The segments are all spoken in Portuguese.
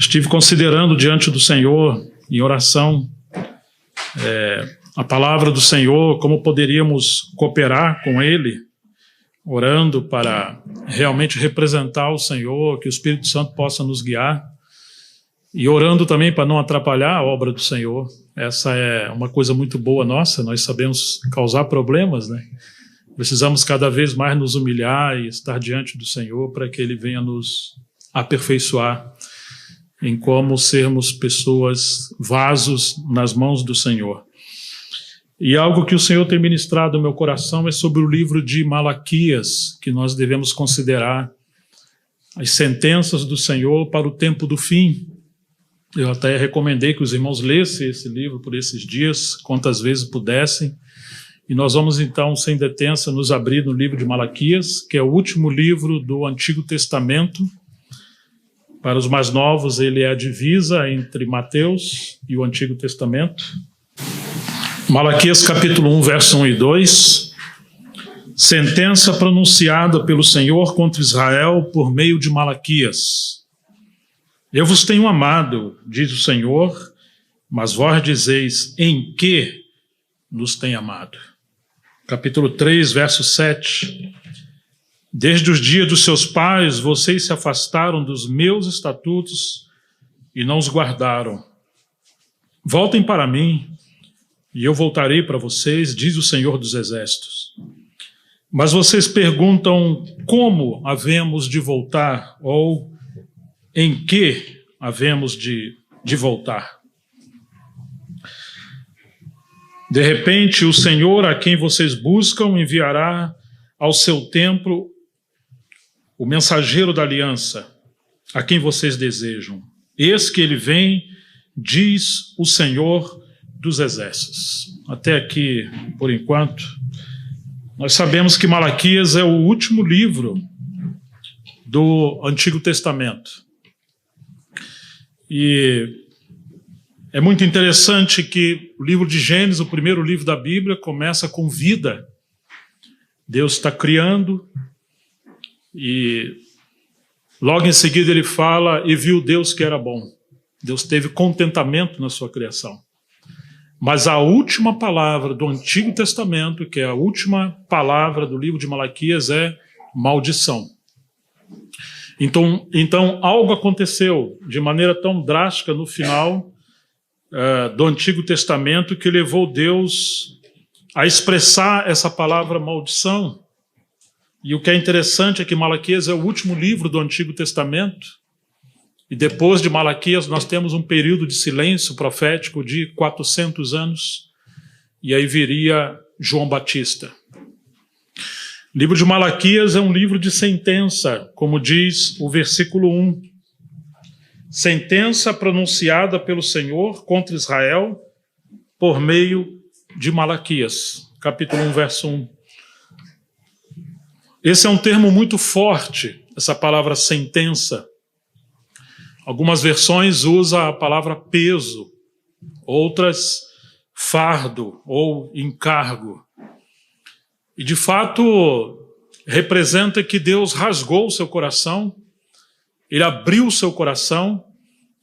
Estive considerando diante do Senhor, em oração, a palavra do Senhor, como poderíamos cooperar com Ele, orando para realmente representar o Senhor, que o Espírito Santo possa nos guiar, e orando também para não atrapalhar a obra do Senhor. Essa é uma coisa muito boa nossa, nós sabemos causar problemas, né? Precisamos cada vez mais nos humilhar e estar diante do Senhor para que Ele venha nos aperfeiçoar em como sermos pessoas, vasos nas mãos do Senhor. E algo que o Senhor tem ministrado no meu coração é sobre o livro de Malaquias, que nós devemos considerar as sentenças do Senhor para o tempo do fim. Eu até recomendei que os irmãos lessem esse livro por esses dias, quantas vezes pudessem. E nós vamos então, sem detença, nos abrir no livro de Malaquias, que é o último livro do Antigo Testamento. Para os mais novos, ele é a divisa entre Mateus e o Antigo Testamento. Malaquias capítulo 1, verso 1 e 2. Sentença pronunciada pelo Senhor contra Israel por meio de Malaquias. Eu vos tenho amado, diz o Senhor, mas vós dizeis, em que nos tem amado? Capítulo 3, verso 7. Desde os dias dos seus pais, vocês se afastaram dos meus estatutos e não os guardaram. Voltem para mim, e eu voltarei para vocês, diz o Senhor dos Exércitos. Mas vocês perguntam, como havemos de voltar? Ou em que havemos de voltar? De repente, o Senhor, a quem vocês buscam, enviará ao seu templo o mensageiro da aliança, a quem vocês desejam. Eis que ele vem, diz o Senhor dos Exércitos. Até aqui, por enquanto, nós sabemos que Malaquias é o último livro do Antigo Testamento. E é muito interessante que o livro de Gênesis, o primeiro livro da Bíblia, começa com vida. Deus está criando e logo em seguida ele fala, e viu Deus que era bom. Deus teve contentamento na sua criação. Mas a última palavra do Antigo Testamento, que é a última palavra do livro de Malaquias, é maldição. Então algo aconteceu de maneira tão drástica no final do Antigo Testamento que levou Deus a expressar essa palavra maldição. E o que é interessante é que Malaquias é o último livro do Antigo Testamento, e depois de Malaquias nós temos um período de silêncio profético de 400 anos, e aí viria João Batista. O livro de Malaquias é um livro de sentença, como diz o versículo 1. Sentença pronunciada pelo Senhor contra Israel por meio de Malaquias. Capítulo 1, verso 1. Esse é um termo muito forte, essa palavra sentença. Algumas versões usam a palavra peso, outras fardo ou encargo. E de fato representa que Deus rasgou o seu coração, Ele abriu o seu coração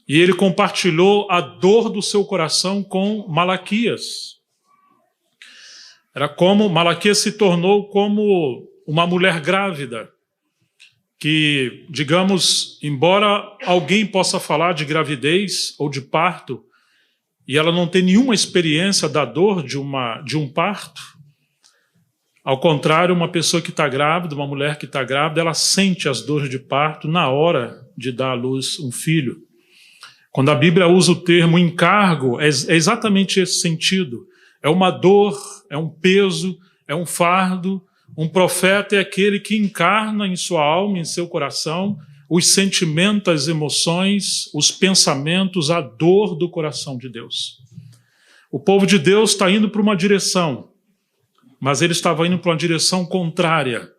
e Ele compartilhou a dor do seu coração com Malaquias. Era como Malaquias se tornou como uma mulher grávida, que, digamos, embora alguém possa falar de gravidez ou de parto, e ela não tem nenhuma experiência da dor de um parto, ao contrário, uma pessoa que está grávida, uma mulher que está grávida, ela sente as dores de parto na hora de dar à luz um filho. Quando a Bíblia usa o termo encargo, é exatamente esse sentido. É uma dor, é um peso, é um fardo. Um profeta é aquele que encarna em sua alma, em seu coração, os sentimentos, as emoções, os pensamentos, a dor do coração de Deus. O povo de Deus está indo para uma direção, mas ele estava indo para uma direção contrária.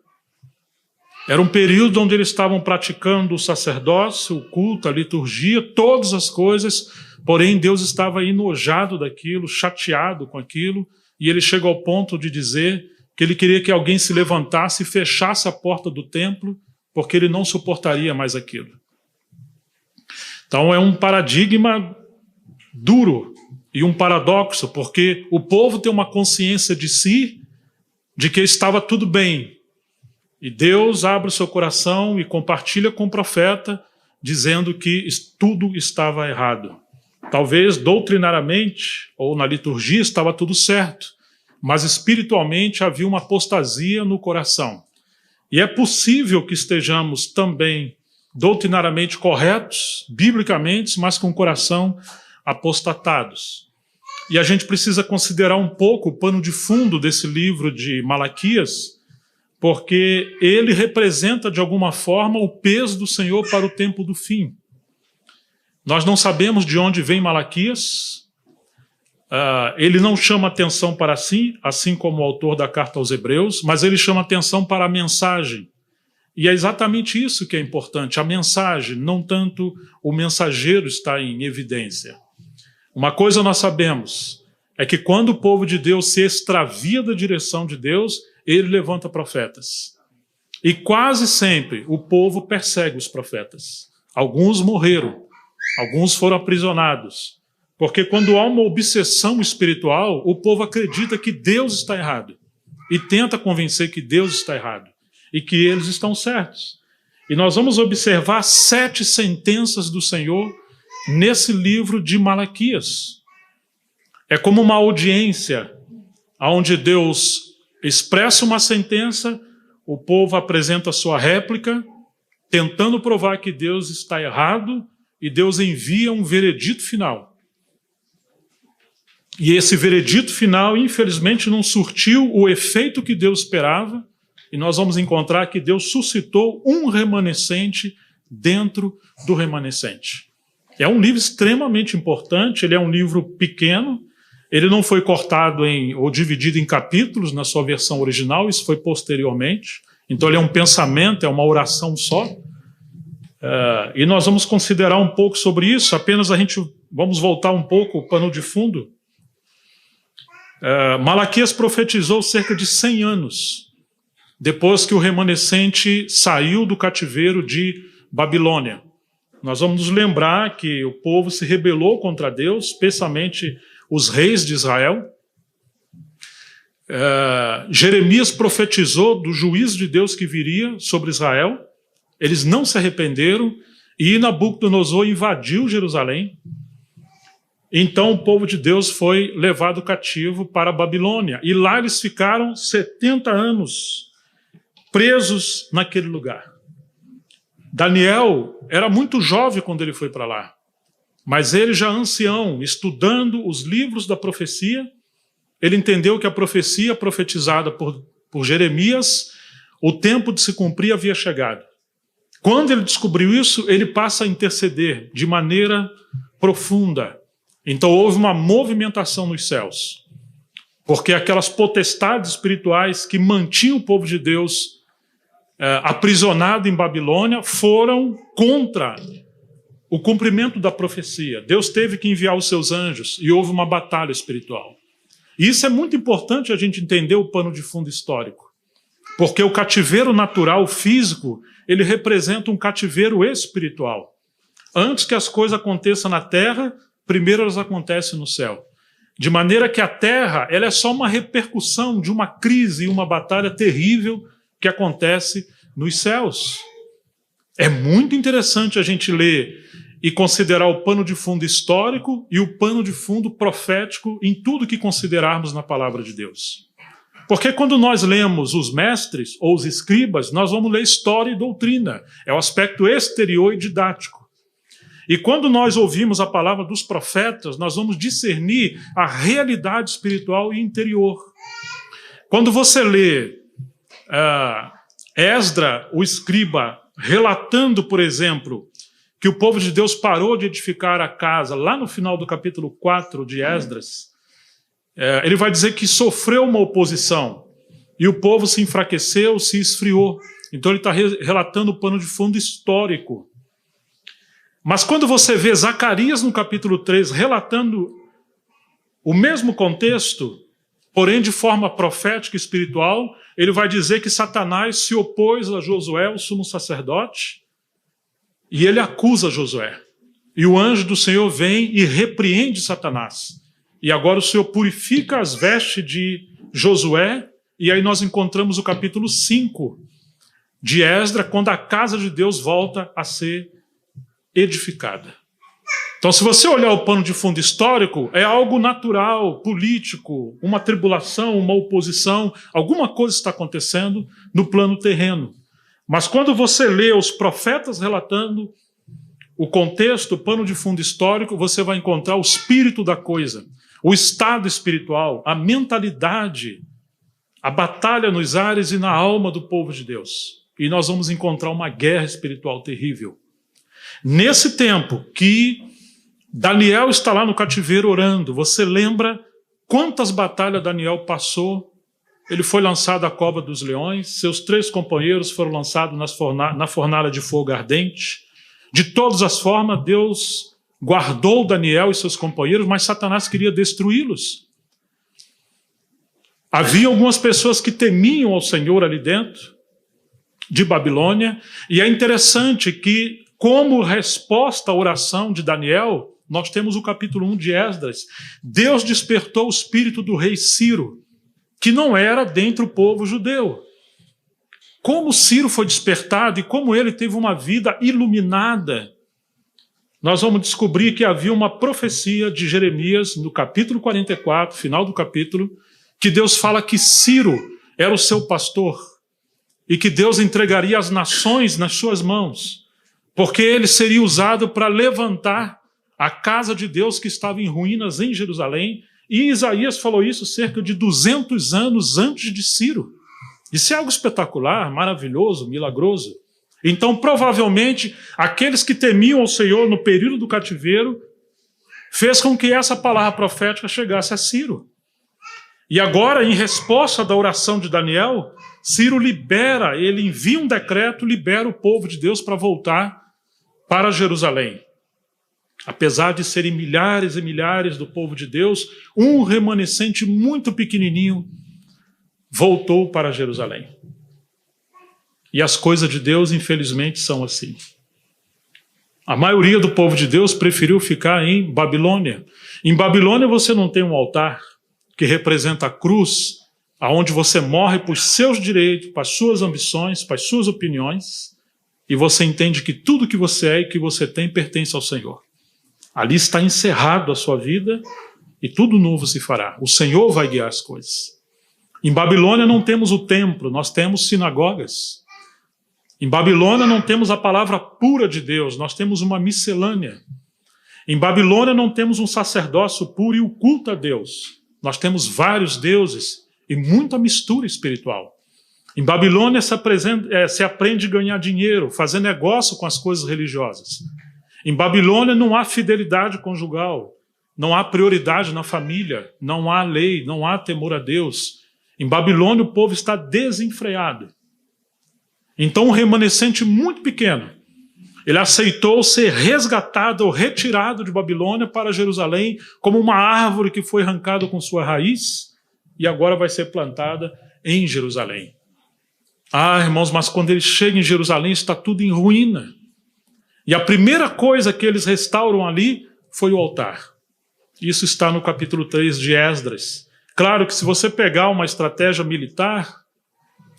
Era um período onde eles estavam praticando o sacerdócio, o culto, a liturgia, todas as coisas, porém Deus estava enojado daquilo, chateado com aquilo, e ele chegou ao ponto de dizer que ele queria que alguém se levantasse e fechasse a porta do templo, porque ele não suportaria mais aquilo. Então é um paradigma duro e um paradoxo, porque o povo tem uma consciência de si, de que estava tudo bem. E Deus abre o seu coração e compartilha com o profeta, dizendo que tudo estava errado. Talvez doutrinariamente ou na liturgia estava tudo certo, mas espiritualmente havia uma apostasia no coração. E é possível que estejamos também doutrinariamente corretos, biblicamente, mas com o coração apostatados. E a gente precisa considerar um pouco o pano de fundo desse livro de Malaquias, porque ele representa, de alguma forma, o peso do Senhor para o tempo do fim. Nós não sabemos de onde vem Malaquias. Ele não chama atenção para si, assim como o autor da carta aos Hebreus, mas ele chama atenção para a mensagem. E é exatamente isso que é importante, a mensagem, não tanto o mensageiro está em evidência. Uma coisa nós sabemos, é que quando o povo de Deus se extravia da direção de Deus, ele levanta profetas. E quase sempre o povo persegue os profetas. Alguns morreram, alguns foram aprisionados. Porque quando há uma obsessão espiritual, o povo acredita que Deus está errado. E tenta convencer que Deus está errado. E que eles estão certos. E nós vamos observar 7 sentenças do Senhor nesse livro de Malaquias. É como uma audiência, onde Deus expressa uma sentença, o povo apresenta sua réplica, tentando provar que Deus está errado, e Deus envia um veredito final. E esse veredito final, infelizmente, não surtiu o efeito que Deus esperava, e nós vamos encontrar que Deus suscitou um remanescente dentro do remanescente. É um livro extremamente importante, ele é um livro pequeno, ele não foi cortado ou dividido em capítulos na sua versão original, isso foi posteriormente. Então ele é um pensamento, é uma oração só. E nós vamos considerar um pouco sobre isso, apenas vamos voltar um pouco o pano de fundo. Malaquias profetizou cerca de 100 anos, depois que o remanescente saiu do cativeiro de Babilônia. Nós vamos nos lembrar que o povo se rebelou contra Deus, especialmente os reis de Israel. Jeremias profetizou do juízo de Deus que viria sobre Israel. Eles não se arrependeram e Nabucodonosor invadiu Jerusalém. Então o povo de Deus foi levado cativo para a Babilônia. E lá eles ficaram 70 anos presos naquele lugar. Daniel era muito jovem quando ele foi para lá. Mas ele já ancião, estudando os livros da profecia, ele entendeu que a profecia profetizada por Jeremias, o tempo de se cumprir havia chegado. Quando ele descobriu isso, ele passa a interceder de maneira profunda. Então houve uma movimentação nos céus, porque aquelas potestades espirituais que mantinham o povo de Deus aprisionado em Babilônia foram contra o cumprimento da profecia. Deus teve que enviar os seus anjos e houve uma batalha espiritual. E isso é muito importante a gente entender o pano de fundo histórico, porque o cativeiro natural, físico, ele representa um cativeiro espiritual. Antes que as coisas aconteçam na terra, primeiro elas acontecem no céu. De maneira que a terra ela é só uma repercussão de uma crise e uma batalha terrível que acontece nos céus. É muito interessante a gente ler e considerar o pano de fundo histórico e o pano de fundo profético em tudo que considerarmos na palavra de Deus. Porque quando nós lemos os mestres ou os escribas, nós vamos ler história e doutrina. É o aspecto exterior e didático. E quando nós ouvimos a palavra dos profetas, nós vamos discernir a realidade espiritual e interior. Quando você lê Esdra, o escriba, relatando, por exemplo, que o povo de Deus parou de edificar a casa, lá no final do capítulo 4 de Esdras, ele vai dizer que sofreu uma oposição, e o povo se enfraqueceu, se esfriou. Então ele está relatando o pano de fundo histórico. Mas quando você vê Zacarias no capítulo 3 relatando o mesmo contexto, porém de forma profética e espiritual, ele vai dizer que Satanás se opôs a Josué, o sumo sacerdote, e ele acusa Josué. E o anjo do Senhor vem e repreende Satanás. E agora o Senhor purifica as vestes de Josué, e aí nós encontramos o capítulo 5 de Esdras, quando a casa de Deus volta a ser edificada. Então, se você olhar o pano de fundo histórico, é algo natural, político, uma tribulação, uma oposição, alguma coisa está acontecendo no plano terreno. Mas quando você lê os profetas relatando o contexto, o pano de fundo histórico, você vai encontrar o espírito da coisa, o estado espiritual, a mentalidade, a batalha nos ares e na alma do povo de Deus. E nós vamos encontrar uma guerra espiritual terrível. Nesse tempo que Daniel está lá no cativeiro orando, você lembra quantas batalhas Daniel passou? Ele foi lançado à cova dos leões, seus 3 companheiros foram lançados na fornalha de fogo ardente. De todas as formas, Deus guardou Daniel e seus companheiros, mas Satanás queria destruí-los. Havia algumas pessoas que temiam ao Senhor ali dentro de Babilônia, e é interessante que, como resposta à oração de Daniel, nós temos o capítulo 1 de Esdras. Deus despertou o espírito do rei Ciro, que não era dentre o povo judeu. Como Ciro foi despertado e como ele teve uma vida iluminada, nós vamos descobrir que havia uma profecia de Jeremias, no capítulo 44, final do capítulo, que Deus fala que Ciro era o seu pastor e que Deus entregaria as nações nas suas mãos, porque ele seria usado para levantar a casa de Deus que estava em ruínas em Jerusalém. E Isaías falou isso cerca de 200 anos antes de Ciro. Isso é algo espetacular, maravilhoso, milagroso. Então, provavelmente, aqueles que temiam ao Senhor no período do cativeiro fez com que essa palavra profética chegasse a Ciro. E agora, em resposta da oração de Daniel, Ciro ele envia um decreto, libera o povo de Deus para voltar para Jerusalém. Apesar de serem milhares e milhares do povo de Deus, um remanescente muito pequenininho voltou para Jerusalém. E as coisas de Deus, infelizmente, são assim. A maioria do povo de Deus preferiu ficar em Babilônia. Em Babilônia você não tem um altar que representa a cruz, aonde você morre por seus direitos, para suas ambições, para suas opiniões, e você entende que tudo que você é e que você tem pertence ao Senhor. Ali está encerrado a sua vida e tudo novo se fará. O Senhor vai guiar as coisas. Em Babilônia não temos o templo, nós temos sinagogas. Em Babilônia não temos a palavra pura de Deus, nós temos uma miscelânea. Em Babilônia não temos um sacerdócio puro e o culto a Deus. Nós temos vários deuses e muita mistura espiritual. Em Babilônia se aprende a ganhar dinheiro, fazer negócio com as coisas religiosas. Em Babilônia não há fidelidade conjugal, não há prioridade na família, não há lei, não há temor a Deus. Em Babilônia o povo está desenfreado. Então um remanescente muito pequeno, ele aceitou ser resgatado ou retirado de Babilônia para Jerusalém como uma árvore que foi arrancada com sua raiz e agora vai ser plantada em Jerusalém. Ah, irmãos, mas quando ele chega em Jerusalém está tudo em ruína. E a primeira coisa que eles restauram ali foi o altar. Isso está no capítulo 3 de Esdras. Claro que se você pegar uma estratégia militar,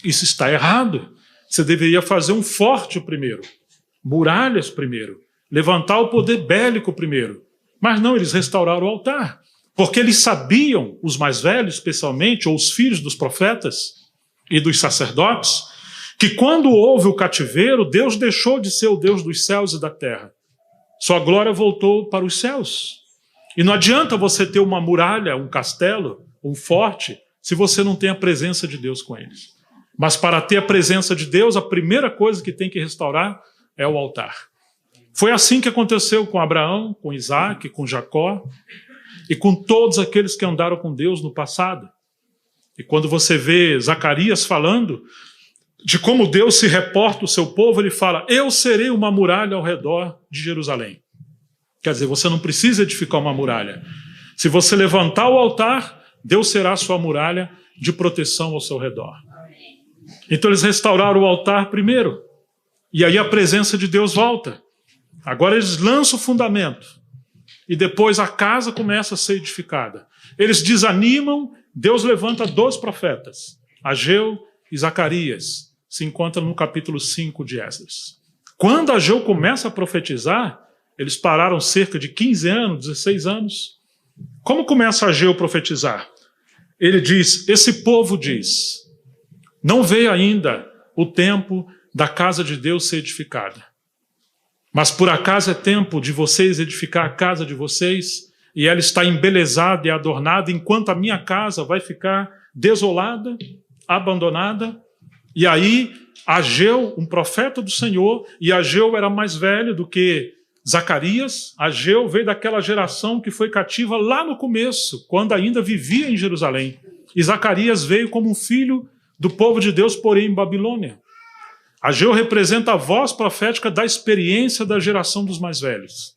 isso está errado. Você deveria fazer um forte primeiro, muralhas primeiro, levantar o poder bélico primeiro. Mas não, eles restauraram o altar. Porque eles sabiam, os mais velhos especialmente, ou os filhos dos profetas e dos sacerdotes, que quando houve o cativeiro, Deus deixou de ser o Deus dos céus e da terra. Sua glória voltou para os céus. E não adianta você ter uma muralha, um castelo, um forte, se você não tem a presença de Deus com eles. Mas para ter a presença de Deus, a primeira coisa que tem que restaurar é o altar. Foi assim que aconteceu com Abraão, com Isaac, com Jacó e com todos aqueles que andaram com Deus no passado. E quando você vê Zacarias falando de como Deus se reporta o seu povo, ele fala: eu serei uma muralha ao redor de Jerusalém. Quer dizer, você não precisa edificar uma muralha. Se você levantar o altar, Deus será a sua muralha de proteção ao seu redor. Então eles restauraram o altar primeiro. E aí a presença de Deus volta. Agora eles lançam o fundamento. E depois a casa começa a ser edificada. Eles desanimam, Deus levanta 2 profetas, Ageu e Zacarias. Se encontra no capítulo 5 de Esdras. Quando Ageu começa a profetizar, eles pararam cerca de 15 anos, 16 anos. Como começa Ageu a profetizar? Ele diz, esse povo diz, não veio ainda o tempo da casa de Deus ser edificada. Mas por acaso é tempo de vocês edificar a casa de vocês, e ela está embelezada e adornada, enquanto a minha casa vai ficar desolada, abandonada. E aí, Ageu, um profeta do Senhor, e Ageu era mais velho do que Zacarias. Ageu veio daquela geração que foi cativa lá no começo, quando ainda vivia em Jerusalém. E Zacarias veio como um filho do povo de Deus, porém em Babilônia. Ageu representa a voz profética da experiência da geração dos mais velhos.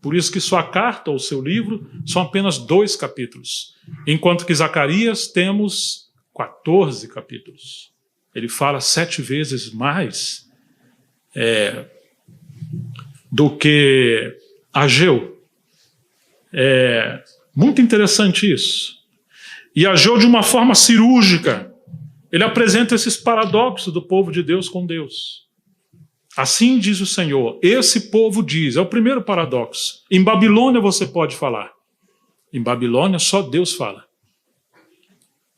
Por isso que sua carta ou seu livro são apenas 2 capítulos, enquanto que Zacarias temos 14 capítulos. Ele fala 7 vezes mais do que Ageu. É muito interessante isso. E Ageu, de uma forma cirúrgica, ele apresenta esses paradoxos do povo de Deus com Deus. Assim diz o Senhor, esse povo diz, é o primeiro paradoxo. Em Babilônia você pode falar. Em Babilônia só Deus fala.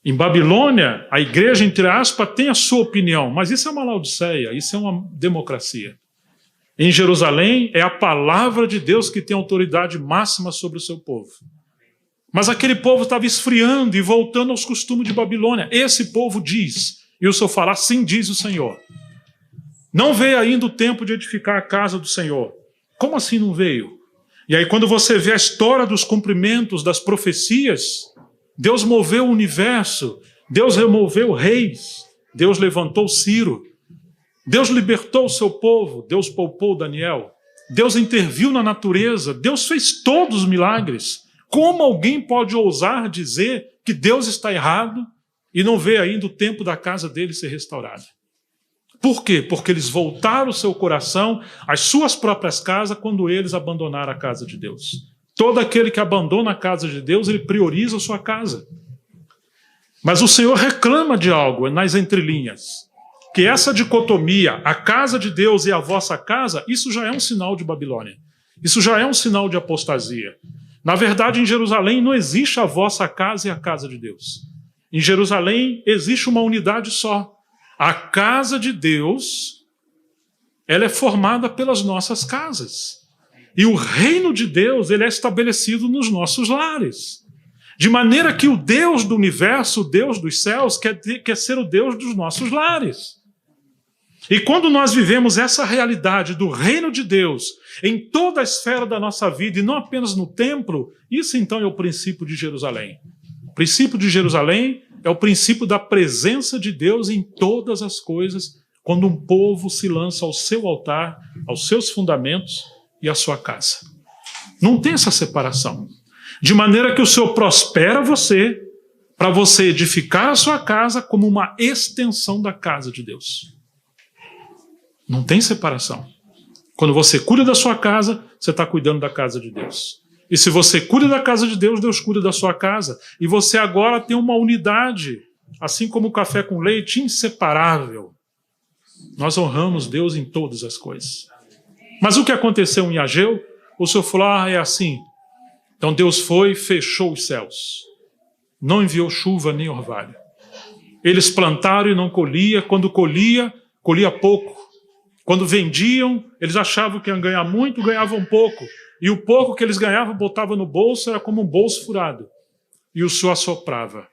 Em Babilônia, a igreja, entre aspas, tem a sua opinião, mas isso é uma laodiceia, isso é uma democracia. Em Jerusalém, é a palavra de Deus que tem autoridade máxima sobre o seu povo. Mas aquele povo estava esfriando e voltando aos costumes de Babilônia. Esse povo diz, e o Senhor fala, assim diz o Senhor. Não veio ainda o tempo de edificar a casa do Senhor. Como assim não veio? E aí quando você vê a história dos cumprimentos das profecias, Deus moveu o universo, Deus removeu reis, Deus levantou Ciro, Deus libertou o seu povo, Deus poupou Daniel, Deus interviu na natureza, Deus fez todos os milagres. Como alguém pode ousar dizer que Deus está errado e não vê ainda o tempo da casa dele ser restaurada? Por quê? Porque eles voltaram o seu coração às suas próprias casas quando eles abandonaram a casa de Deus. Todo aquele que abandona a casa de Deus, ele prioriza a sua casa. Mas o Senhor reclama de algo nas entrelinhas, que essa dicotomia, a casa de Deus e a vossa casa, isso já é um sinal de Babilônia. Isso já é um sinal de apostasia. Na verdade, em Jerusalém não existe a vossa casa e a casa de Deus. Em Jerusalém existe uma unidade só. A casa de Deus, ela é formada pelas nossas casas. E o reino de Deus, ele é estabelecido nos nossos lares. De maneira que o Deus do universo, o Deus dos céus, quer ser o Deus dos nossos lares. E quando nós vivemos essa realidade do reino de Deus em toda a esfera da nossa vida, e não apenas no templo, isso então é o princípio de Jerusalém. O princípio de Jerusalém é o princípio da presença de Deus em todas as coisas, quando um povo se lança ao seu altar, aos seus fundamentos e à sua casa. Não tem essa separação. De maneira que o Senhor prospera você, para você edificar a sua casa como uma extensão da casa de Deus. Não tem separação. Quando você cuida da sua casa, você está cuidando da casa de Deus. E se você cuida da casa de Deus, Deus cuida da sua casa. E você agora tem uma unidade, assim como o café com leite, inseparável. Nós honramos Deus em todas as coisas. Mas o que aconteceu em Ageu? O Senhor falou, é assim. Então Deus foi e fechou os céus. Não enviou chuva nem orvalho. Eles plantaram e não colhia. Quando colhia pouco. Quando vendiam, eles achavam que iam ganhar muito, ganhavam pouco. E o pouco que eles ganhavam, botavam no bolso, era como um bolso furado. E o Senhor assoprava.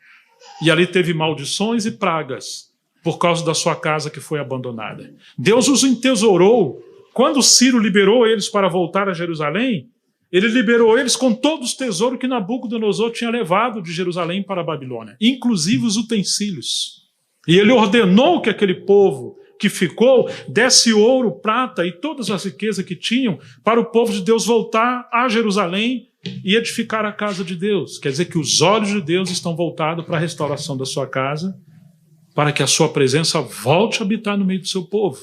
E ali teve maldições e pragas, por causa da sua casa que foi abandonada. Deus os entesourou. Quando Ciro liberou eles para voltar a Jerusalém, ele liberou eles com todos os tesouros que Nabucodonosor tinha levado de Jerusalém para a Babilônia, inclusive os utensílios. E ele ordenou que aquele povo que ficou, desse ouro, prata e todas as riquezas que tinham para o povo de Deus voltar a Jerusalém e edificar a casa de Deus. Quer dizer que os olhos de Deus estão voltados para a restauração da sua casa, para que a sua presença volte a habitar no meio do seu povo.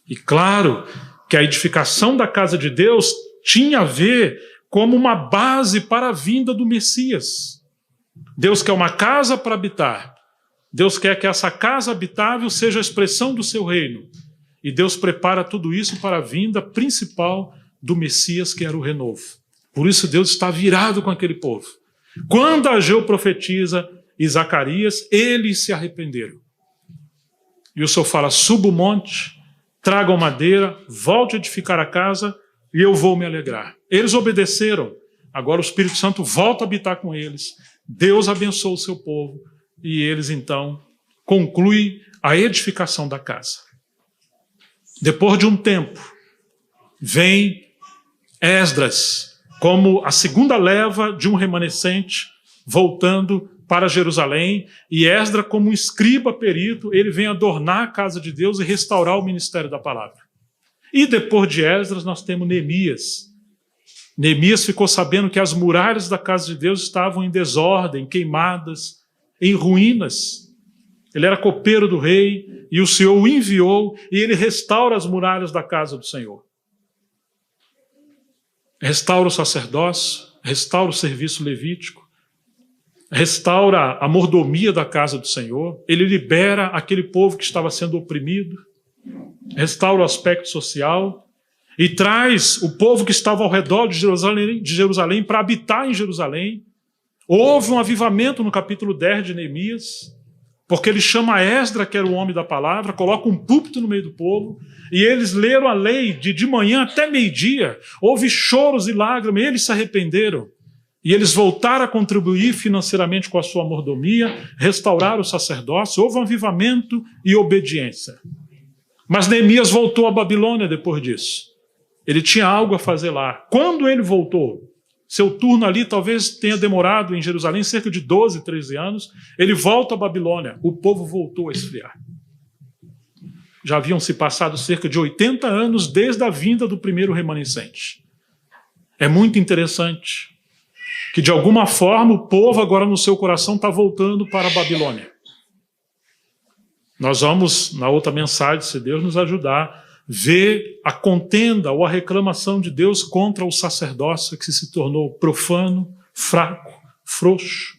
E claro que a edificação da casa de Deus tinha a ver como uma base para a vinda do Messias. Deus quer uma casa para habitar. Deus quer que essa casa habitável seja a expressão do seu reino. E Deus prepara tudo isso para a vinda principal do Messias, que era o renovo. Por isso Deus está virado com aquele povo. Quando Ageu profetiza e Zacarias, eles se arrependeram. E o Senhor fala: suba o monte, tragam madeira, volte a edificar a casa e eu vou me alegrar. Eles obedeceram. Agora o Espírito Santo volta a habitar com eles. Deus abençoa o seu povo e eles então concluem a edificação da casa. Depois de um tempo, vem Esdras como a segunda leva de um remanescente voltando para Jerusalém, e Esdras, como um escriba perito, ele vem adornar a casa de Deus e restaurar o ministério da palavra. E depois de Esdras nós temos Neemias. Neemias ficou sabendo que as muralhas da casa de Deus estavam em desordem, queimadas, em ruínas. Ele era copeiro do rei e o Senhor o enviou e ele restaura as muralhas da casa do Senhor. Restaura o sacerdócio, restaura o serviço levítico, restaura a mordomia da casa do Senhor, ele libera aquele povo que estava sendo oprimido, restaura o aspecto social e traz o povo que estava ao redor de Jerusalém para habitar em Jerusalém. Houve um avivamento no capítulo 10 de Neemias, porque ele chama Esdras, que era o homem da palavra, coloca um púlpito no meio do povo, e eles leram a lei de manhã até meio-dia. Houve choros e lágrimas, eles se arrependeram. E eles voltaram a contribuir financeiramente com a sua mordomia, restauraram o sacerdócio, houve um avivamento e obediência. Mas Neemias voltou à Babilônia depois disso. Ele tinha algo a fazer lá. Quando ele voltou, seu turno ali talvez tenha demorado em Jerusalém cerca de 12, 13 anos, ele volta à Babilônia, o povo voltou a esfriar. Já haviam se passado cerca de 80 anos desde a vinda do primeiro remanescente. É muito interessante que de alguma forma o povo agora no seu coração está voltando para a Babilônia. Nós vamos, na outra mensagem, se Deus nos ajudar, ver a contenda ou a reclamação de Deus contra o sacerdócio que se tornou profano, fraco, frouxo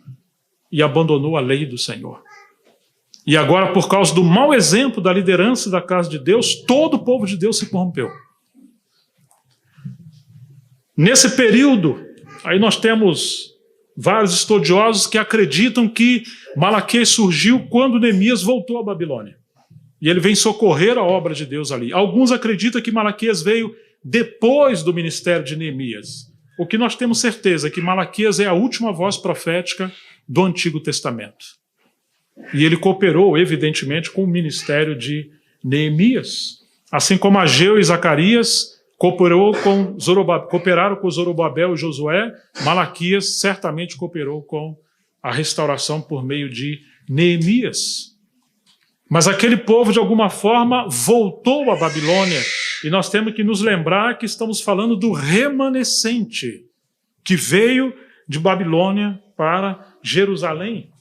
e abandonou a lei do Senhor. E agora, por causa do mau exemplo da liderança da casa de Deus, todo o povo de Deus se corrompeu. Nesse período, aí nós temos vários estudiosos que acreditam que Malaquias surgiu quando Neemias voltou à Babilônia. E ele vem socorrer a obra de Deus ali. Alguns acreditam que Malaquias veio depois do ministério de Neemias. O que nós temos certeza é que Malaquias é a última voz profética do Antigo Testamento. E ele cooperou, evidentemente, com o ministério de Neemias. Assim como Ageu e Zacarias cooperaram com Zorobabel e Josué, Malaquias certamente cooperou com a restauração por meio de Neemias. Mas aquele povo, de alguma forma, voltou à Babilônia. E nós temos que nos lembrar que estamos falando do remanescente que veio de Babilônia para Jerusalém.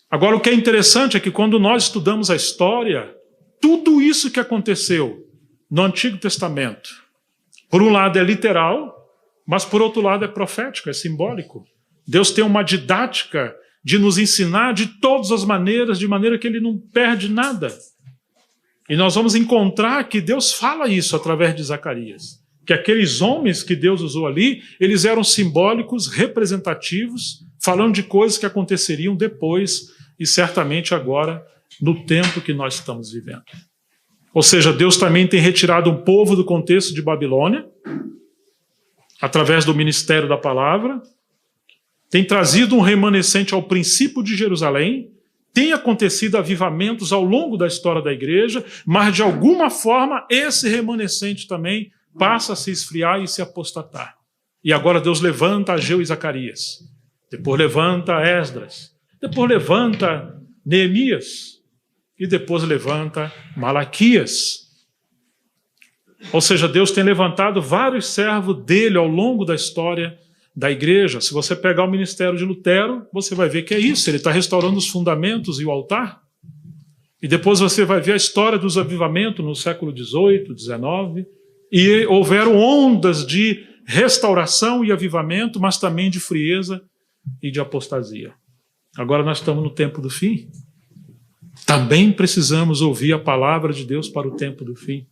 Agora, o que é interessante é que quando nós estudamos a história, tudo isso que aconteceu no Antigo Testamento, por um lado é literal, mas por outro lado é profético, é simbólico. Deus tem uma didática de nos ensinar de todas as maneiras, de maneira que ele não perde nada. E nós vamos encontrar que Deus fala isso através de Zacarias, que aqueles homens que Deus usou ali, eles eram simbólicos, representativos, falando de coisas que aconteceriam depois e certamente agora no tempo que nós estamos vivendo. Ou seja, Deus também tem retirado um povo do contexto de Babilônia, através do ministério da palavra, tem trazido um remanescente ao princípio de Jerusalém, tem acontecido avivamentos ao longo da história da igreja, mas de alguma forma esse remanescente também passa a se esfriar e se apostatar. E agora Deus levanta Ageu e Zacarias, depois levanta Esdras, depois levanta Neemias e depois levanta Malaquias. Ou seja, Deus tem levantado vários servos dele ao longo da história da igreja. Se você pegar o ministério de Lutero, você vai ver que é isso, ele está restaurando os fundamentos e o altar. E depois você vai ver a história dos avivamentos no século XVIII, XIX, e houveram ondas de restauração e avivamento, mas também de frieza e de apostasia. Agora nós estamos no tempo do fim. Também precisamos ouvir a palavra de Deus para o tempo do fim.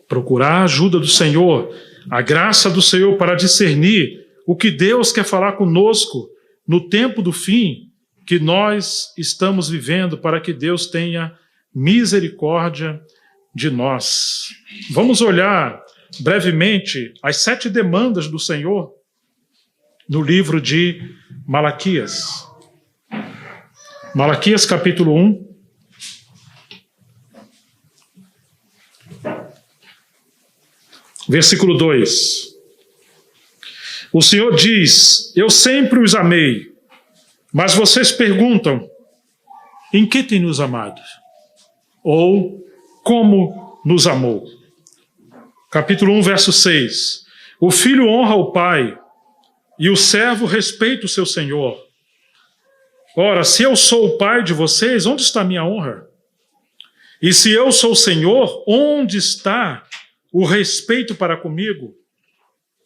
Procurar a ajuda do Senhor, a graça do Senhor para discernir o que Deus quer falar conosco no tempo do fim que nós estamos vivendo, para que Deus tenha misericórdia de nós. Vamos olhar brevemente as 7 demandas do Senhor no livro de Malaquias. Malaquias capítulo 1. Versículo 2. O Senhor diz: eu sempre os amei, mas vocês perguntam: em que tem nos amado? Ou como nos amou? Capítulo 1, verso 6. O filho honra o pai, e o servo respeita o seu senhor. Ora, se eu sou o pai de vocês, onde está a minha honra? E se eu sou o Senhor, onde está o respeito para comigo?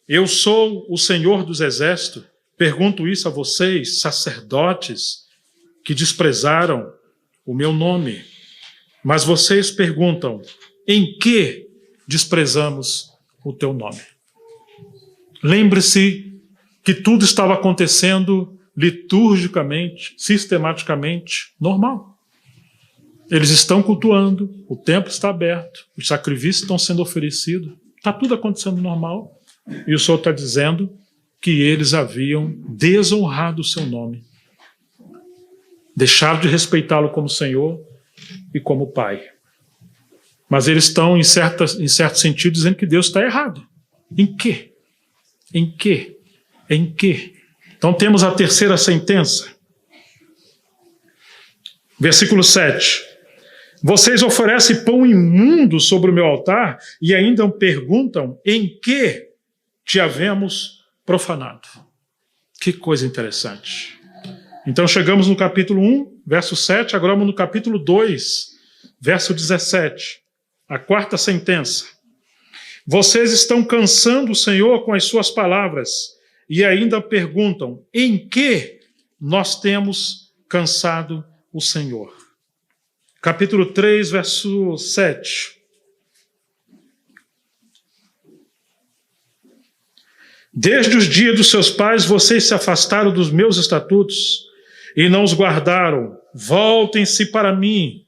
Eu sou o Senhor dos Exércitos. Pergunto isso a vocês, sacerdotes, que desprezaram o meu nome. Mas vocês perguntam: em que desprezamos o teu nome? Lembre-se que tudo estava acontecendo liturgicamente, sistematicamente, normal. Eles estão cultuando, o templo está aberto, os sacrifícios estão sendo oferecidos, está tudo acontecendo normal. E o Senhor está dizendo que eles haviam desonrado o seu nome, deixaram de respeitá-lo como Senhor e como Pai. Mas eles estão, em certo sentido, dizendo que Deus está errado. Em quê? Em quê? Em quê? Então temos a terceira sentença. Versículo 7. Vocês oferecem pão imundo sobre o meu altar e ainda perguntam: em que te havemos profanado? Que coisa interessante. Então chegamos no capítulo 1, verso 7, agora vamos no capítulo 2, verso 17. A quarta sentença. Vocês estão cansando o Senhor com as suas palavras e ainda perguntam: em que nós temos cansado o Senhor? Capítulo 3, verso 7. Desde os dias dos seus pais, vocês se afastaram dos meus estatutos e não os guardaram. Voltem-se para mim,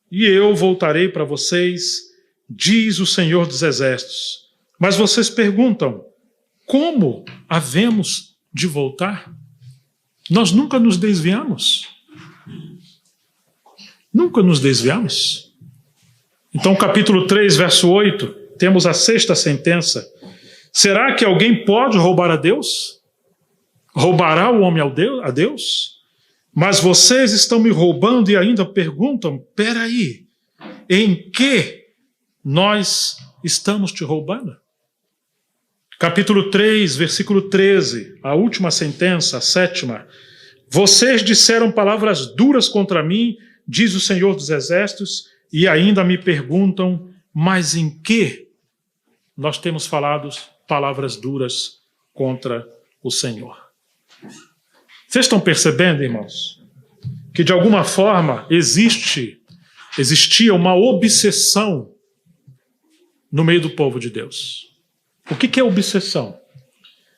e eu voltarei para vocês, diz o Senhor dos Exércitos. Mas vocês perguntam: como havemos de voltar? Nós nunca nos desviamos. Nunca nos desviamos. Então, capítulo 3, verso 8, temos a sexta sentença. Será que alguém pode roubar a Deus? Roubará o homem a Deus? Mas vocês estão me roubando e ainda perguntam: peraí, em que nós estamos te roubando? Capítulo 3, versículo 13, a última sentença, a sétima. Vocês disseram palavras duras contra mim, diz o Senhor dos Exércitos, e ainda me perguntam: mas em que nós temos falado palavras duras contra o Senhor? Vocês estão percebendo, irmãos, que de alguma forma existia uma obsessão no meio do povo de Deus. O que é obsessão?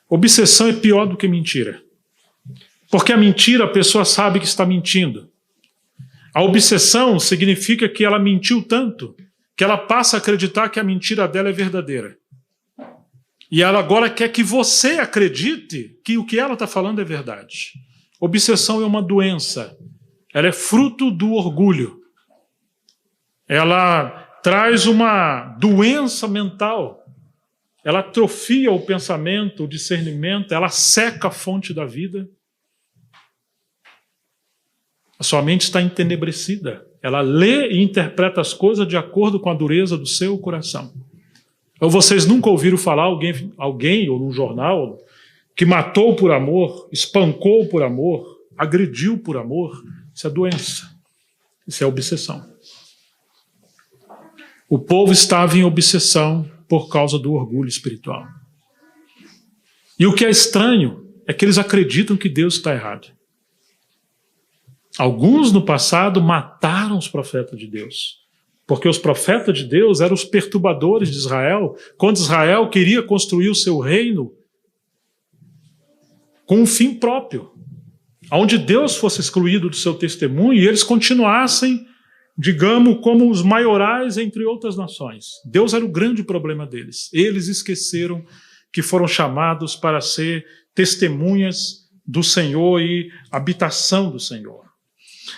Obsessão é pior do que mentira. Porque a mentira, a pessoa sabe que está mentindo. A obsessão significa que ela mentiu tanto que ela passa a acreditar que a mentira dela é verdadeira. E ela agora quer que você acredite que o que ela está falando é verdade. Obsessão é uma doença. Ela é fruto do orgulho. Ela traz uma doença mental. Ela atrofia o pensamento, o discernimento, ela seca a fonte da vida. A sua mente está entenebrecida. Ela lê e interpreta as coisas de acordo com a dureza do seu coração. Ou vocês nunca ouviram falar alguém ou num jornal que matou por amor, espancou por amor, agrediu por amor? Isso é doença. Isso é obsessão. O povo estava em obsessão por causa do orgulho espiritual. E o que é estranho é que eles acreditam que Deus está errado. Alguns no passado mataram os profetas de Deus, porque os profetas de Deus eram os perturbadores de Israel, quando Israel queria construir o seu reino com um fim próprio, onde Deus fosse excluído do seu testemunho e eles continuassem, digamos, como os maiorais entre outras nações. Deus era o grande problema deles. Eles esqueceram que foram chamados para ser testemunhas do Senhor e habitação do Senhor.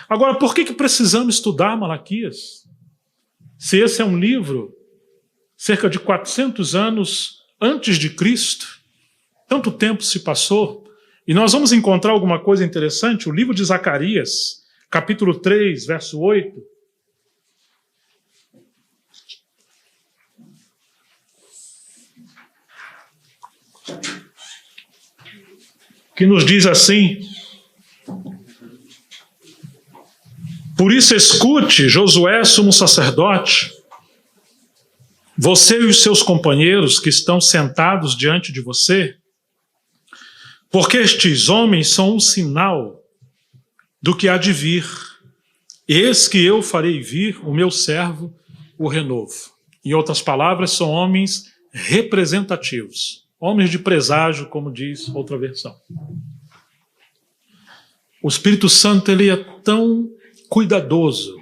Agora, por que precisamos estudar Malaquias? Se esse é um livro cerca de 400 anos antes de Cristo, tanto tempo se passou, e nós vamos encontrar alguma coisa interessante. O livro de Zacarias, capítulo 3, verso 8, que nos diz assim: por isso escute, Josué, sumo sacerdote, você e os seus companheiros que estão sentados diante de você, porque estes homens são um sinal do que há de vir. Eis que eu farei vir o meu servo, o renovo. Em outras palavras, são homens representativos, homens de presságio, como diz outra versão. O Espírito Santo, ele é tão cuidadoso,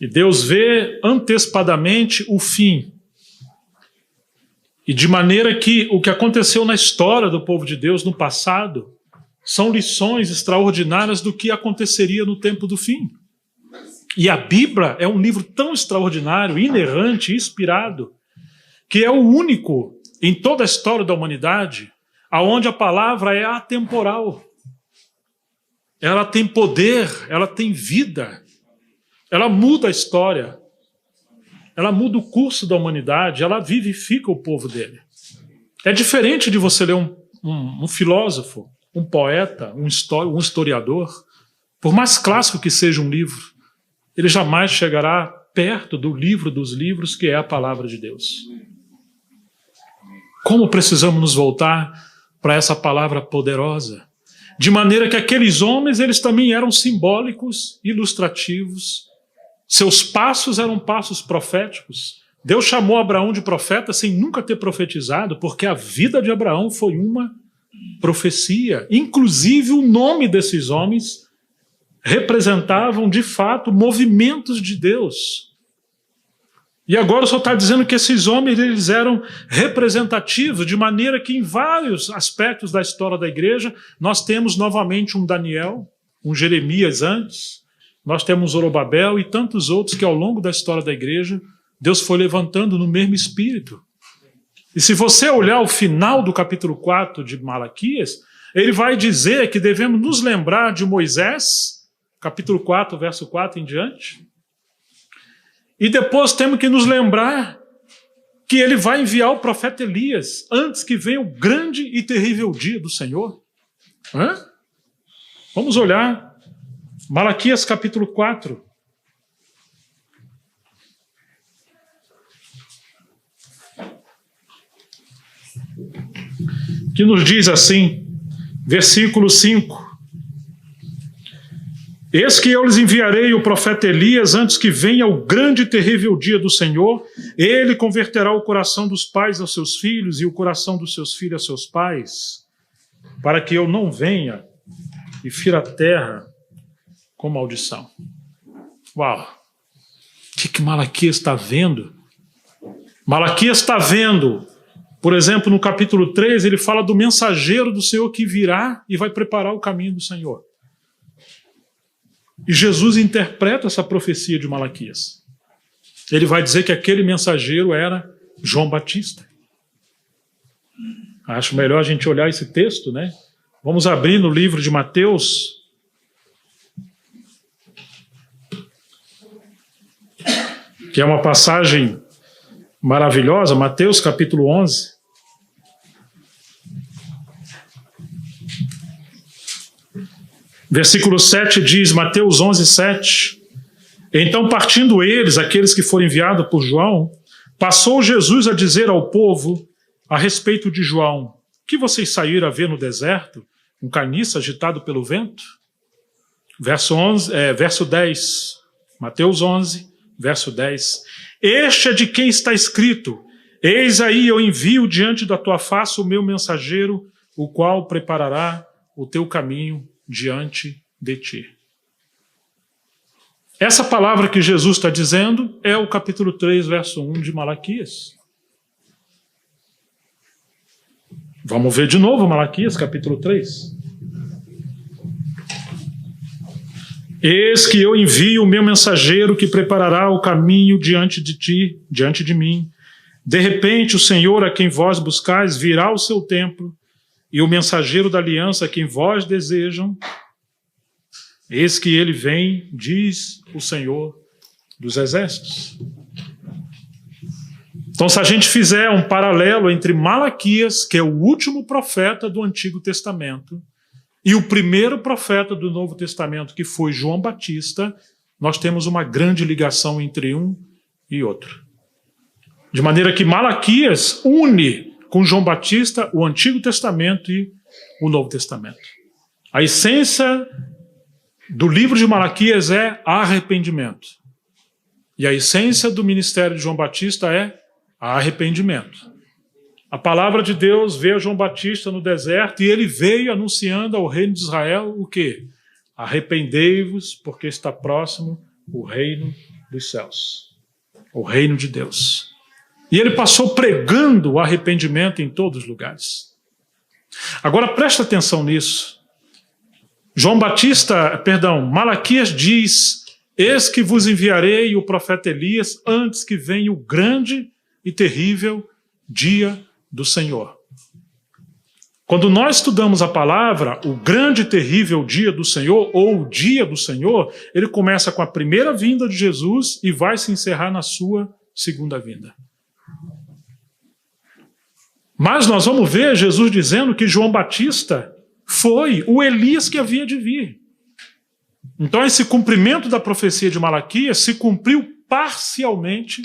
e Deus vê antecipadamente o fim, e de maneira que o que aconteceu na história do povo de Deus no passado são lições extraordinárias do que aconteceria no tempo do fim. E a Bíblia é um livro tão extraordinário, inerrante, inspirado, que é o único em toda a história da humanidade aonde a palavra é atemporal. Ela tem poder, ela tem vida, ela muda a história, ela muda o curso da humanidade, ela vivifica o povo dele. É diferente de você ler um filósofo, um poeta, um historiador. Por mais clássico que seja um livro, ele jamais chegará perto do livro dos livros, que é a palavra de Deus. Como precisamos nos voltar para essa palavra poderosa? De maneira que aqueles homens, eles também eram simbólicos, ilustrativos. Seus passos eram passos proféticos. Deus chamou Abraão de profeta sem nunca ter profetizado, porque a vida de Abraão foi uma profecia. Inclusive, o nome desses homens representavam, de fato, movimentos de Deus. E agora o Senhor está dizendo que esses homens, eles eram representativos, de maneira que em vários aspectos da história da igreja, nós temos novamente um Daniel, um Jeremias antes, nós temos Zorobabel e tantos outros que ao longo da história da igreja, Deus foi levantando no mesmo espírito. E se você olhar o final do capítulo 4 de Malaquias, ele vai dizer que devemos nos lembrar de Moisés, capítulo 4, verso 4 em diante. E depois temos que nos lembrar que ele vai enviar o profeta Elias antes que venha o grande e terrível dia do Senhor. Vamos olhar Malaquias capítulo 4. Que nos diz assim, versículo 5. Eis que eu lhes enviarei o profeta Elias antes que venha o grande e terrível dia do Senhor. Ele converterá o coração dos pais aos seus filhos e o coração dos seus filhos aos seus pais, para que eu não venha e fira a terra com maldição. Uau! O que Malaquias está vendo? Malaquias está vendo, por exemplo, no capítulo 3, ele fala do mensageiro do Senhor que virá e vai preparar o caminho do Senhor. E Jesus interpreta essa profecia de Malaquias. Ele vai dizer que aquele mensageiro era João Batista. Acho melhor a gente olhar esse texto, né? Vamos abrir no livro de Mateus, que é uma passagem maravilhosa, Mateus capítulo 11. Versículo 7 diz, Mateus 11, 7. Então, partindo eles, aqueles que foram enviados por João, passou Jesus a dizer ao povo a respeito de João: que vocês saíram a ver no deserto, um caniço agitado pelo vento? Verso 10, Mateus 11, verso 10. Este é de quem está escrito: eis aí eu envio diante da tua face o meu mensageiro, o qual preparará o teu caminho diante de ti. Essa palavra que Jesus está dizendo é o capítulo 3, verso 1 de Malaquias. Vamos ver de novo Malaquias, capítulo 3. Eis que eu envio o meu mensageiro que preparará o caminho diante de ti, diante de mim. De repente o Senhor a quem vós buscais virá ao seu templo, e o mensageiro da aliança a quem vós desejam, eis que ele vem, diz o Senhor dos exércitos. Então, se a gente fizer um paralelo entre Malaquias, que é o último profeta do Antigo Testamento, e o primeiro profeta do Novo Testamento, que foi João Batista, nós temos uma grande ligação entre um e outro. De maneira que Malaquias une com João Batista o Antigo Testamento e o Novo Testamento. A essência do livro de Malaquias é arrependimento. E a essência do ministério de João Batista é arrependimento. A palavra de Deus veio a João Batista no deserto e ele veio anunciando ao reino de Israel o quê? Arrependei-vos, porque está próximo o reino dos céus, o reino de Deus. E ele passou pregando o arrependimento em todos os lugares. Agora presta atenção nisso. Malaquias diz: eis que vos enviarei o profeta Elias antes que venha o grande e terrível dia do Senhor. Quando nós estudamos a palavra, o grande e terrível dia do Senhor, ou o dia do Senhor, ele começa com a primeira vinda de Jesus e vai se encerrar na sua segunda vinda. Mas nós vamos ver Jesus dizendo que João Batista foi o Elias que havia de vir. Então esse cumprimento da profecia de Malaquias se cumpriu parcialmente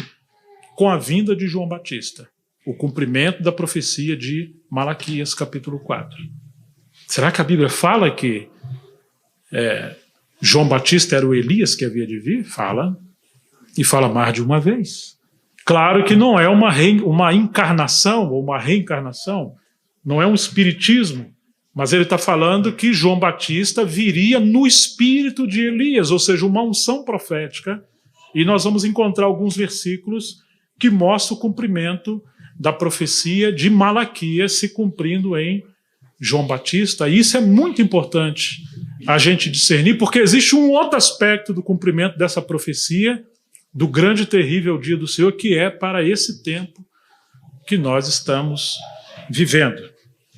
com a vinda de João Batista. O cumprimento da profecia de Malaquias, capítulo 4. Será que a Bíblia fala que João Batista era o Elias que havia de vir? Fala. E fala mais de uma vez. Claro que não é uma encarnação ou uma reencarnação, não é um espiritismo, mas ele está falando que João Batista viria no espírito de Elias, ou seja, uma unção profética, e nós vamos encontrar alguns versículos que mostram o cumprimento da profecia de Malaquias se cumprindo em João Batista. E isso é muito importante a gente discernir, porque existe um outro aspecto do cumprimento dessa profecia, do grande e terrível dia do Senhor, que é para esse tempo que nós estamos vivendo.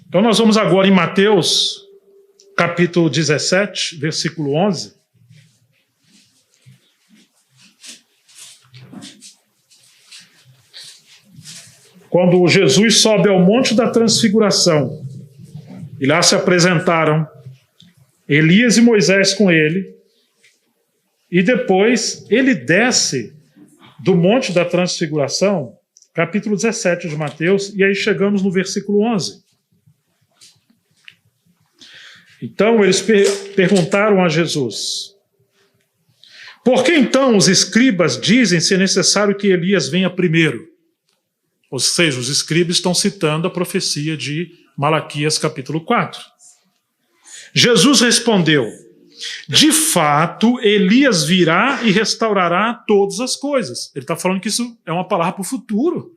Então nós vamos agora em Mateus, capítulo 17, versículo 11. Quando Jesus sobe ao Monte da Transfiguração, e lá se apresentaram Elias e Moisés com ele, e depois ele desce do Monte da Transfiguração, capítulo 17 de Mateus, e aí chegamos no versículo 11. Então eles perguntaram a Jesus: por que então os escribas dizem ser necessário que Elias venha primeiro? Ou seja, os escribas estão citando a profecia de Malaquias capítulo 4. Jesus respondeu: de fato, Elias virá e restaurará todas as coisas. Ele está falando que isso é uma palavra para o futuro.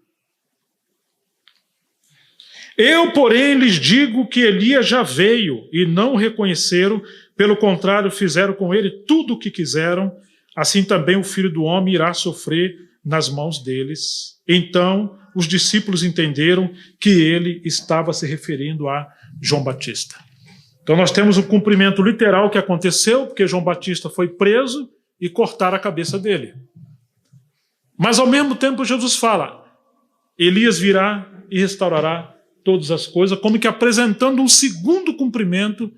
Eu, porém, lhes digo que Elias já veio e não o reconheceram, pelo contrário, fizeram com ele tudo o que quiseram, assim também o Filho do Homem irá sofrer nas mãos deles. Então, os discípulos entenderam que ele estava se referindo a João Batista. Então nós temos o cumprimento literal que aconteceu, porque João Batista foi preso e cortaram a cabeça dele. Mas ao mesmo tempo Jesus fala: Elias virá e restaurará todas as coisas, como que apresentando um segundo cumprimento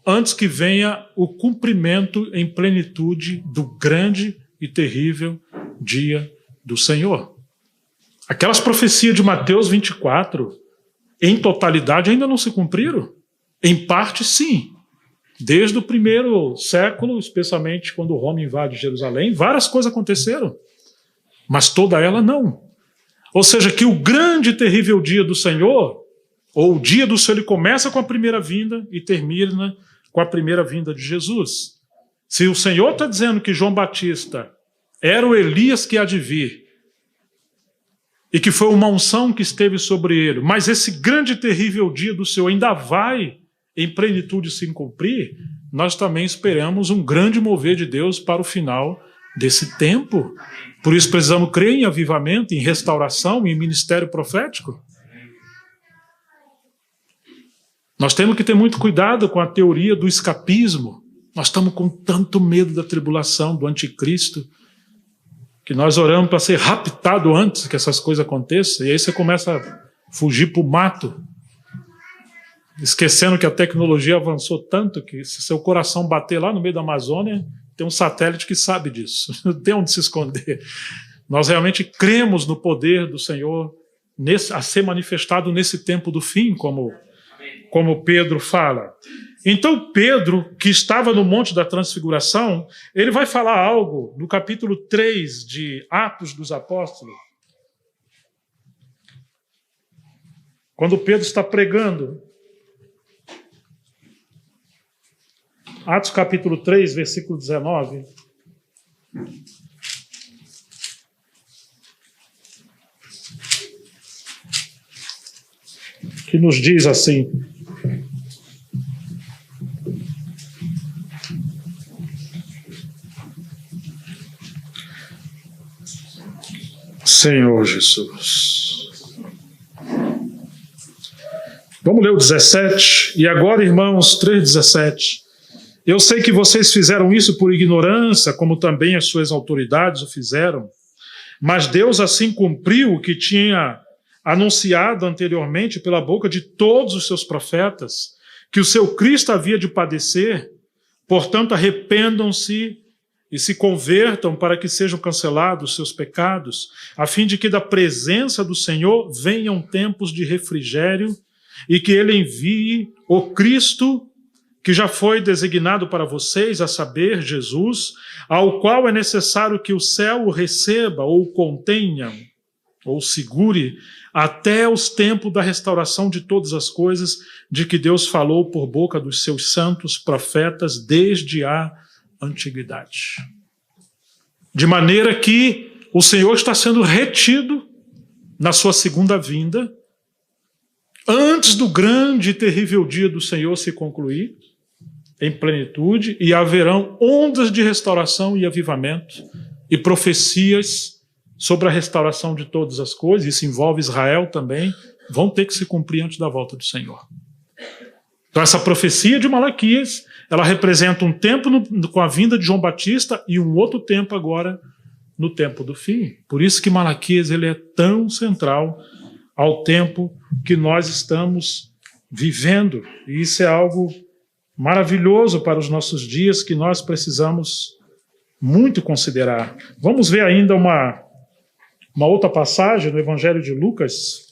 antes que venha o cumprimento em plenitude do grande e terrível dia do Senhor. Aquelas profecias de Mateus 24, em totalidade, ainda não se cumpriram? Em parte, sim. Desde o primeiro século, especialmente quando Roma invade Jerusalém, várias coisas aconteceram, mas toda ela não. Ou seja, que o grande e terrível dia do Senhor, ou o dia do Senhor, ele começa com a primeira vinda e termina com a primeira vinda de Jesus. Se o Senhor está dizendo que João Batista era o Elias que há de vir, e que foi uma unção que esteve sobre ele, mas esse grande e terrível dia do Senhor ainda vai em plenitude se cumprir, nós também esperamos um grande mover de Deus para o final desse tempo. Por isso precisamos crer em avivamento, em restauração, em ministério profético. Nós temos que ter muito cuidado com a teoria do escapismo. Nós estamos com tanto medo da tribulação, do anticristo, que nós oramos para ser raptado antes que essas coisas aconteçam, e aí você começa a fugir para o mato, esquecendo que a tecnologia avançou tanto que se seu coração bater lá no meio da Amazônia, tem um satélite que sabe disso, não tem onde se esconder. Nós realmente cremos no poder do Senhor a ser manifestado nesse tempo do fim, como Pedro fala. Então Pedro, que estava no Monte da Transfiguração, ele vai falar algo no capítulo 3 de Atos dos Apóstolos. Quando Pedro está pregando, Atos capítulo 3, versículo 19. Que nos diz assim: Senhor Jesus. Vamos ler o 17. E agora, irmãos, 3:17. Eu sei que vocês fizeram isso por ignorância, como também as suas autoridades o fizeram, mas Deus assim cumpriu o que tinha anunciado anteriormente pela boca de todos os seus profetas, que o seu Cristo havia de padecer. Portanto, arrependam-se e se convertam para que sejam cancelados os seus pecados, a fim de que da presença do Senhor venham tempos de refrigério e que ele envie o Cristo que já foi designado para vocês, a saber, Jesus, ao qual é necessário que o céu o receba ou contenha ou segure até os tempos da restauração de todas as coisas de que Deus falou por boca dos seus santos profetas desde a antiguidade. De maneira que o Senhor está sendo retido na sua segunda vinda, antes do grande e terrível dia do Senhor se concluir, em plenitude, e haverão ondas de restauração e avivamento, e profecias sobre a restauração de todas as coisas, isso envolve Israel também, vão ter que se cumprir antes da volta do Senhor. Então essa profecia de Malaquias, ela representa um tempo com a vinda de João Batista e um outro tempo agora no tempo do fim. Por isso que Malaquias ele é tão central ao tempo que nós estamos vivendo. E isso é algo maravilhoso para os nossos dias que nós precisamos muito considerar. Vamos ver ainda uma outra passagem no Evangelho de Lucas.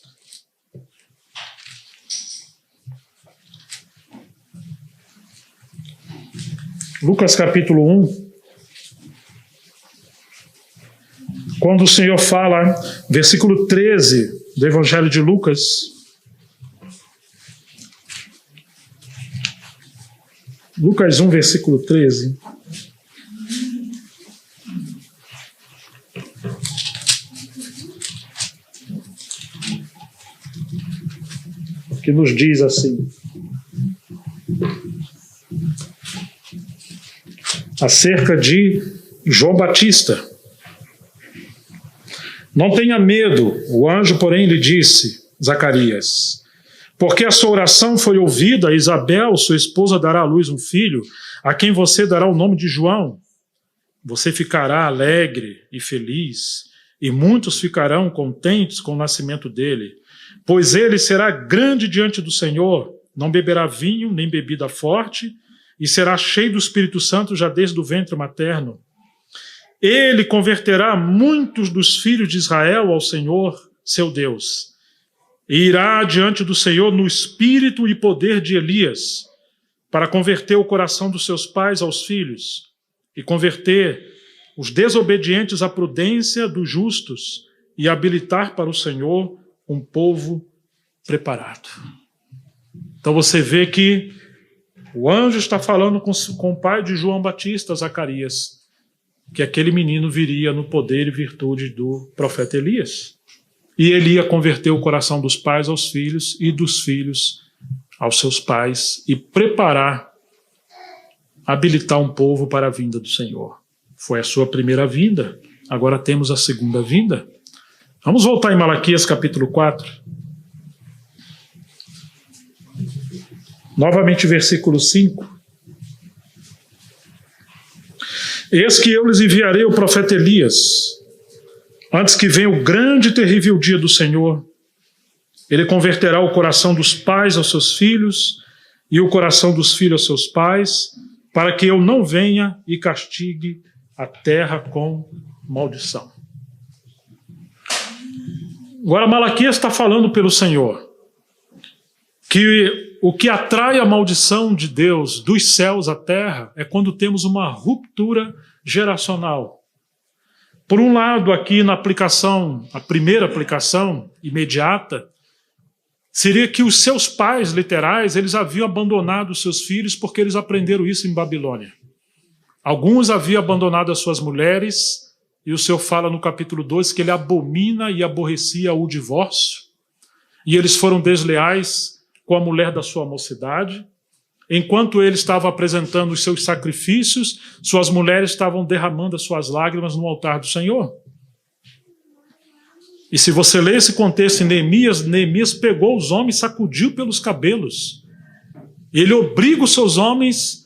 Lucas capítulo 1. Quando o Senhor fala, versículo 13 do Evangelho de Lucas. Lucas 1, versículo 13. Que nos diz assim: acerca de João Batista. Não tenha medo, o anjo, porém, lhe disse, Zacarias, porque a sua oração foi ouvida, Isabel, sua esposa, dará à luz um filho, a quem você dará o nome de João. Você ficará alegre e feliz, e muitos ficarão contentes com o nascimento dele, pois ele será grande diante do Senhor, não beberá vinho nem bebida forte, e será cheio do Espírito Santo já desde o ventre materno. Ele converterá muitos dos filhos de Israel ao Senhor, seu Deus, e irá diante do Senhor no espírito e poder de Elias, para converter o coração dos seus pais aos filhos, e converter os desobedientes à prudência dos justos, e habilitar para o Senhor um povo preparado. Então você vê que o anjo está falando com o pai de João Batista, Zacarias, que aquele menino viria no poder e virtude do profeta Elias. E ele ia converter o coração dos pais aos filhos e dos filhos aos seus pais e preparar, habilitar um povo para a vinda do Senhor. Foi a sua primeira vinda, agora temos a segunda vinda. Vamos voltar em Malaquias capítulo 4. Novamente versículo 5. Eis que eu lhes enviarei o profeta Elias, antes que venha o grande e terrível dia do Senhor. Ele converterá o coração dos pais aos seus filhos e o coração dos filhos aos seus pais, para que eu não venha e castigue a terra com maldição. Agora Malaquias está falando pelo Senhor que o que atrai a maldição de Deus dos céus à terra é quando temos uma ruptura geracional. Por um lado, aqui na aplicação, a primeira aplicação imediata, seria que os seus pais literais, eles haviam abandonado os seus filhos porque eles aprenderam isso em Babilônia. Alguns haviam abandonado as suas mulheres, e o Senhor fala no capítulo 2 que ele abomina e aborrecia o divórcio, e eles foram desleais com a mulher da sua mocidade. Enquanto ele estava apresentando os seus sacrifícios, suas mulheres estavam derramando as suas lágrimas no altar do Senhor. E se você ler esse contexto em Neemias, Neemias pegou os homens, sacudiu pelos cabelos. Ele obriga os seus homens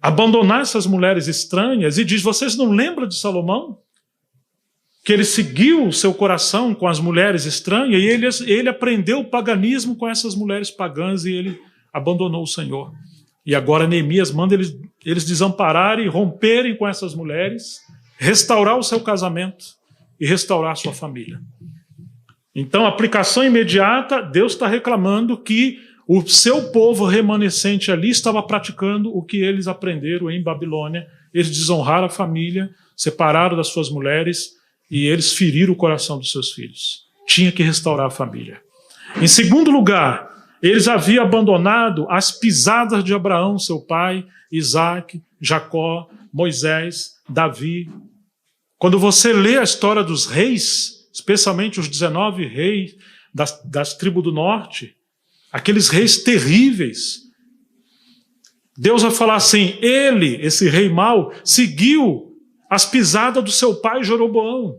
a abandonar essas mulheres estranhas e diz: vocês não lembram de Salomão? Que ele seguiu o seu coração com as mulheres estranhas e ele aprendeu o paganismo com essas mulheres pagãs e ele abandonou o Senhor. E agora Neemias manda eles desampararem, romperem com essas mulheres, restaurar o seu casamento e restaurar a sua família. Então, aplicação imediata, Deus está reclamando que o seu povo remanescente ali estava praticando o que eles aprenderam em Babilônia. Eles desonraram a família, separaram das suas mulheres e eles feriram o coração dos seus filhos. Tinha que restaurar a família. Em segundo lugar, eles haviam abandonado as pisadas de Abraão, seu pai, Isaac, Jacó, Moisés, Davi. Quando você lê a história dos reis, especialmente os 19 reis das tribos do norte, aqueles reis terríveis, Deus vai falar assim: ele, esse rei mau, seguiu as pisadas do seu pai Jeroboão.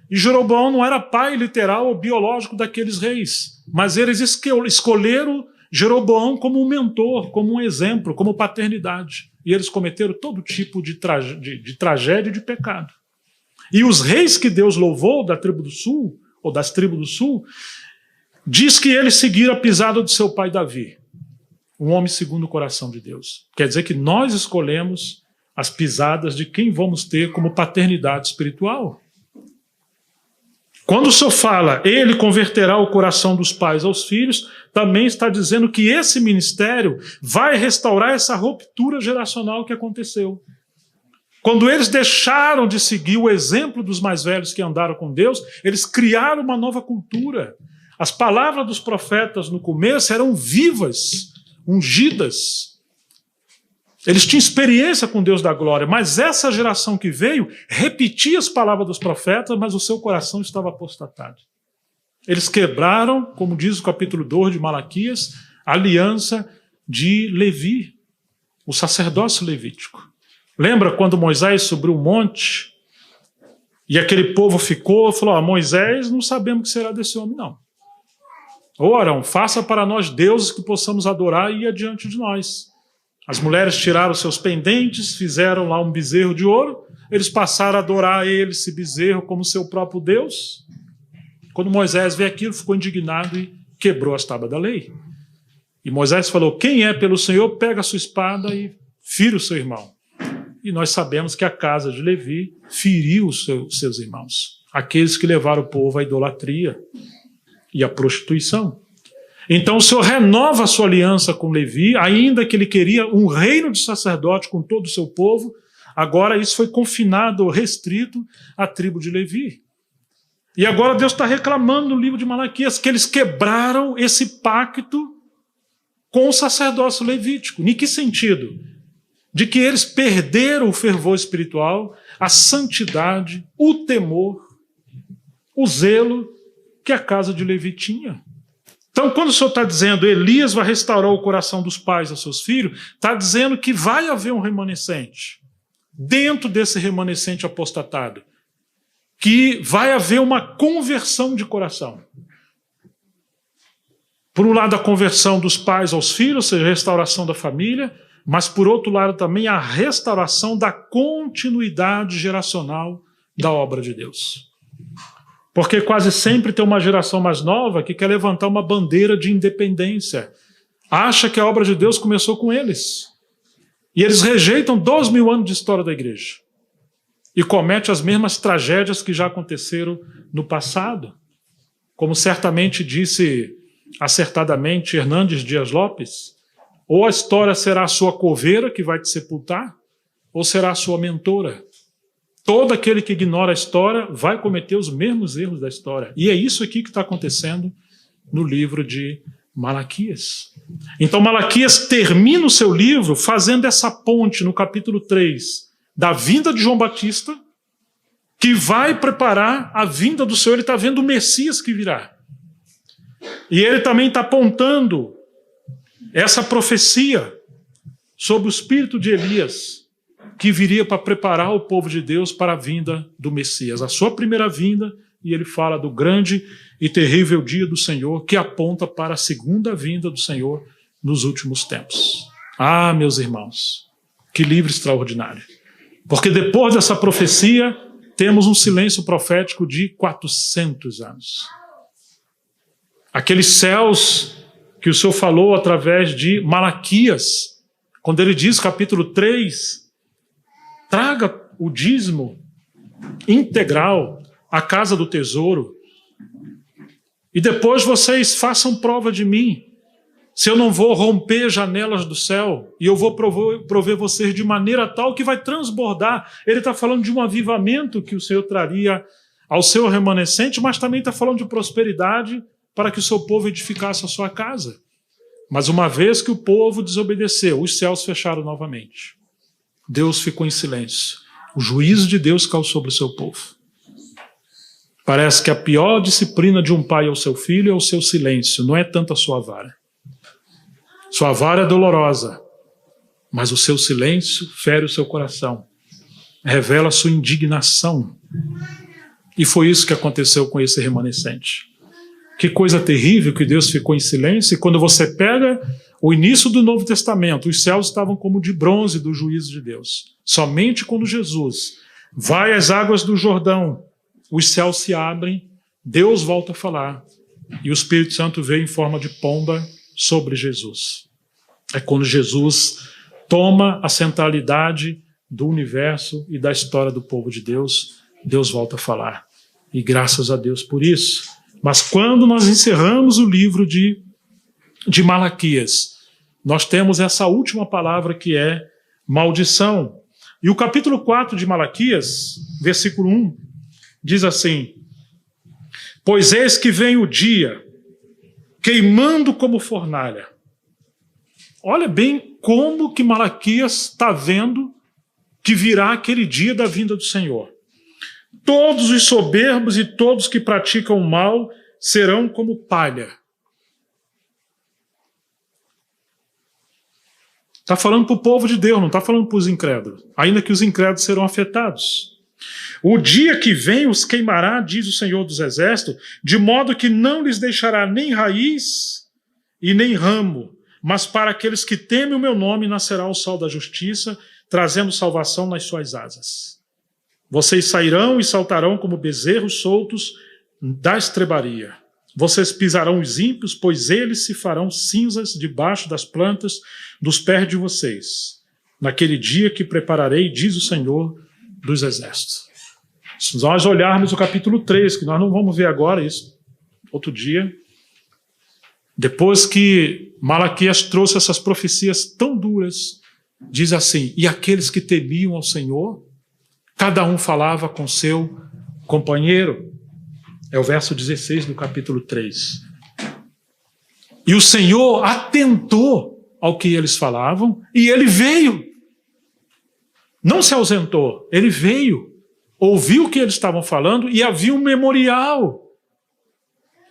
E Jeroboão não era pai literal ou biológico daqueles reis, mas eles escolheram Jeroboão como um mentor, como um exemplo, como paternidade. E eles cometeram todo tipo de tragédia e de pecado. E os reis que Deus louvou da tribo do sul, ou das tribos do sul, diz que eles seguiram a pisada do seu pai Davi, um homem segundo o coração de Deus. Quer dizer que nós escolhemos as pisadas de quem vamos ter como paternidade espiritual. Quando o Senhor fala, ele converterá o coração dos pais aos filhos, também está dizendo que esse ministério vai restaurar essa ruptura geracional que aconteceu. Quando eles deixaram de seguir o exemplo dos mais velhos que andaram com Deus, eles criaram uma nova cultura. As palavras dos profetas no começo eram vivas, ungidas. Eles tinham experiência com Deus da glória, mas essa geração que veio repetia as palavras dos profetas, mas o seu coração estava apostatado. Eles quebraram, como diz o capítulo 2 de Malaquias, a aliança de Levi, o sacerdócio levítico. Lembra quando Moisés subiu o monte e aquele povo ficou, falou: Moisés, não sabemos o que será desse homem, não. Ô Arão, faça para nós deuses que possamos adorar e ir adiante de nós. As mulheres tiraram seus pendentes, fizeram lá um bezerro de ouro, eles passaram a adorar esse bezerro como seu próprio Deus. Quando Moisés vê aquilo, ficou indignado e quebrou as tábuas da lei. E Moisés falou: quem é pelo Senhor, pega a sua espada e fira o seu irmão. E nós sabemos que a casa de Levi feriu os seus irmãos, aqueles que levaram o povo à idolatria e à prostituição. Então o Senhor renova a sua aliança com Levi, ainda que ele queria um reino de sacerdote com todo o seu povo, agora isso foi confinado, restrito à tribo de Levi. E agora Deus está reclamando no livro de Malaquias que eles quebraram esse pacto com o sacerdócio levítico. Em que sentido? De que eles perderam o fervor espiritual, a santidade, o temor, o zelo que a casa de Levi tinha. Então, quando o Senhor está dizendo Elias vai restaurar o coração dos pais aos seus filhos, está dizendo que vai haver um remanescente. Dentro desse remanescente apostatado, que vai haver uma conversão de coração. Por um lado, a conversão dos pais aos filhos, ou seja, a restauração da família, mas por outro lado também a restauração da continuidade geracional da obra de Deus. Porque quase sempre tem uma geração mais nova que quer levantar uma bandeira de independência. Acha que a obra de Deus começou com eles. E eles rejeitam 2000 anos de história da igreja. E cometem as mesmas tragédias que já aconteceram no passado. Como certamente disse acertadamente Hernandes Dias Lopes, ou a história será a sua coveira que vai te sepultar, ou será a sua mentora. Todo aquele que ignora a história vai cometer os mesmos erros da história. E é isso aqui que está acontecendo no livro de Malaquias. Então Malaquias termina o seu livro fazendo essa ponte no capítulo 3 da vinda de João Batista, que vai preparar a vinda do Senhor. Ele está vendo o Messias que virá. E ele também está apontando essa profecia sobre o espírito de Elias, que viria para preparar o povo de Deus para a vinda do Messias, a sua primeira vinda, e ele fala do grande e terrível dia do Senhor, que aponta para a segunda vinda do Senhor nos últimos tempos. Ah, meus irmãos, que livro extraordinário. Porque depois dessa profecia, temos um silêncio profético de 400 anos. Aqueles céus que o Senhor falou através de Malaquias, quando ele diz, capítulo 3, traga o dízimo integral à casa do tesouro, e depois vocês façam prova de mim, se eu não vou romper janelas do céu, e eu vou prover vocês de maneira tal que vai transbordar. Ele está falando de um avivamento que o Senhor traria ao seu remanescente, mas também está falando de prosperidade para que o seu povo edificasse a sua casa. Mas uma vez que o povo desobedeceu, os céus fecharam novamente. Deus ficou em silêncio. O juízo de Deus caiu sobre o seu povo. Parece que a pior disciplina de um pai ao seu filho é o seu silêncio, não é tanto a sua vara. Sua vara é dolorosa, mas o seu silêncio fere o seu coração, revela a sua indignação. E foi isso que aconteceu com esse remanescente. Que coisa terrível que Deus ficou em silêncio, e quando você pega o início do Novo Testamento, os céus estavam como de bronze do juízo de Deus. Somente quando Jesus vai às águas do Jordão, os céus se abrem, Deus volta a falar, e o Espírito Santo veio em forma de pomba sobre Jesus. É quando Jesus toma a centralidade do universo e da história do povo de Deus, Deus volta a falar. E graças a Deus por isso. Mas quando nós encerramos o livro de Malaquias, nós temos essa última palavra que é maldição. E o capítulo 4 de Malaquias, versículo 1, diz assim: pois eis que vem o dia, queimando como fornalha. Olha bem como que Malaquias está vendo que virá aquele dia da vinda do Senhor. Todos os soberbos e todos que praticam o mal serão como palha. Está falando para o povo de Deus, não está falando para os incrédulos. Ainda que os incrédulos serão afetados. O dia que vem os queimará, diz o Senhor dos Exércitos, de modo que não lhes deixará nem raiz e nem ramo, mas para aqueles que temem o meu nome nascerá o sol da justiça, trazendo salvação nas suas asas. Vocês sairão e saltarão como bezerros soltos da estrebaria. Vocês pisarão os ímpios, pois eles se farão cinzas debaixo das plantas dos pés de vocês. naquele dia que prepararei, diz o Senhor dos Exércitos. Se nós olharmos o capítulo 3, que nós não vamos ver agora isso, outro dia, depois que Malaquias trouxe essas profecias tão duras, diz assim: e aqueles que temiam ao Senhor, cada um falava com seu companheiro. É o verso 16 do capítulo 3. E o Senhor atentou ao que eles falavam, e ele veio. Não se ausentou, ele veio. Ouviu o que eles estavam falando e havia um memorial.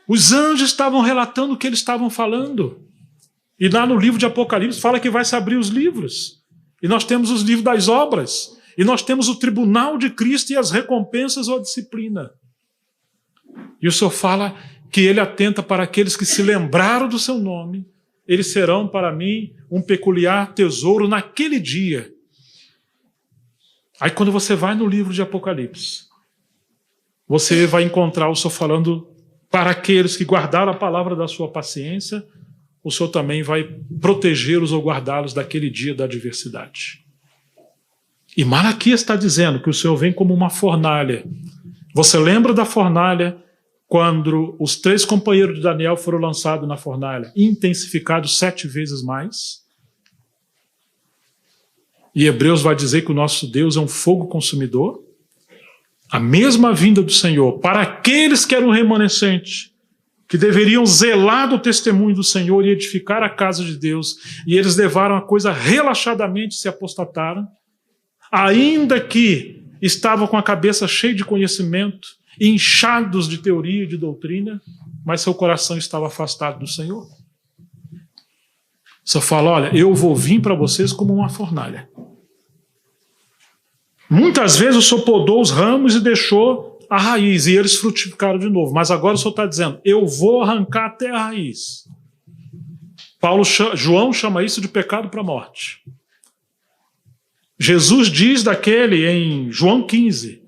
Os anjos estavam relatando o que eles estavam falando. E lá no livro de Apocalipse fala que vai se abrir os livros. E nós temos os livros das obras. E nós temos o tribunal de Cristo e as recompensas ou a disciplina. E o Senhor fala que ele atenta para aqueles que se lembraram do seu nome. Eles serão para mim um peculiar tesouro naquele dia. Aí quando você vai no livro de Apocalipse, você vai encontrar o Senhor falando para aqueles que guardaram a palavra da sua paciência, o Senhor também vai protegê-los ou guardá-los daquele dia da adversidade. E Malaquias está dizendo que o Senhor vem como uma fornalha. Você lembra da fornalha quando os 3 companheiros de Daniel foram lançados na fornalha, intensificados 7 vezes mais? E Hebreus vai dizer que o nosso Deus é um fogo consumidor. A mesma vinda do Senhor para aqueles que eram remanescentes, que deveriam zelar do testemunho do Senhor e edificar a casa de Deus, e eles levaram a coisa relaxadamente, se apostataram, ainda que estavam com a cabeça cheia de conhecimento, inchados de teoria e de doutrina, mas seu coração estava afastado do Senhor. Só fala: olha, eu vou vir para vocês como uma fornalha. Muitas vezes o Senhor podou os ramos e deixou a raiz, e eles frutificaram de novo. Mas agora o Senhor está dizendo: eu vou arrancar até a raiz. João chama isso de pecado para a morte. Jesus diz daquele em João 15,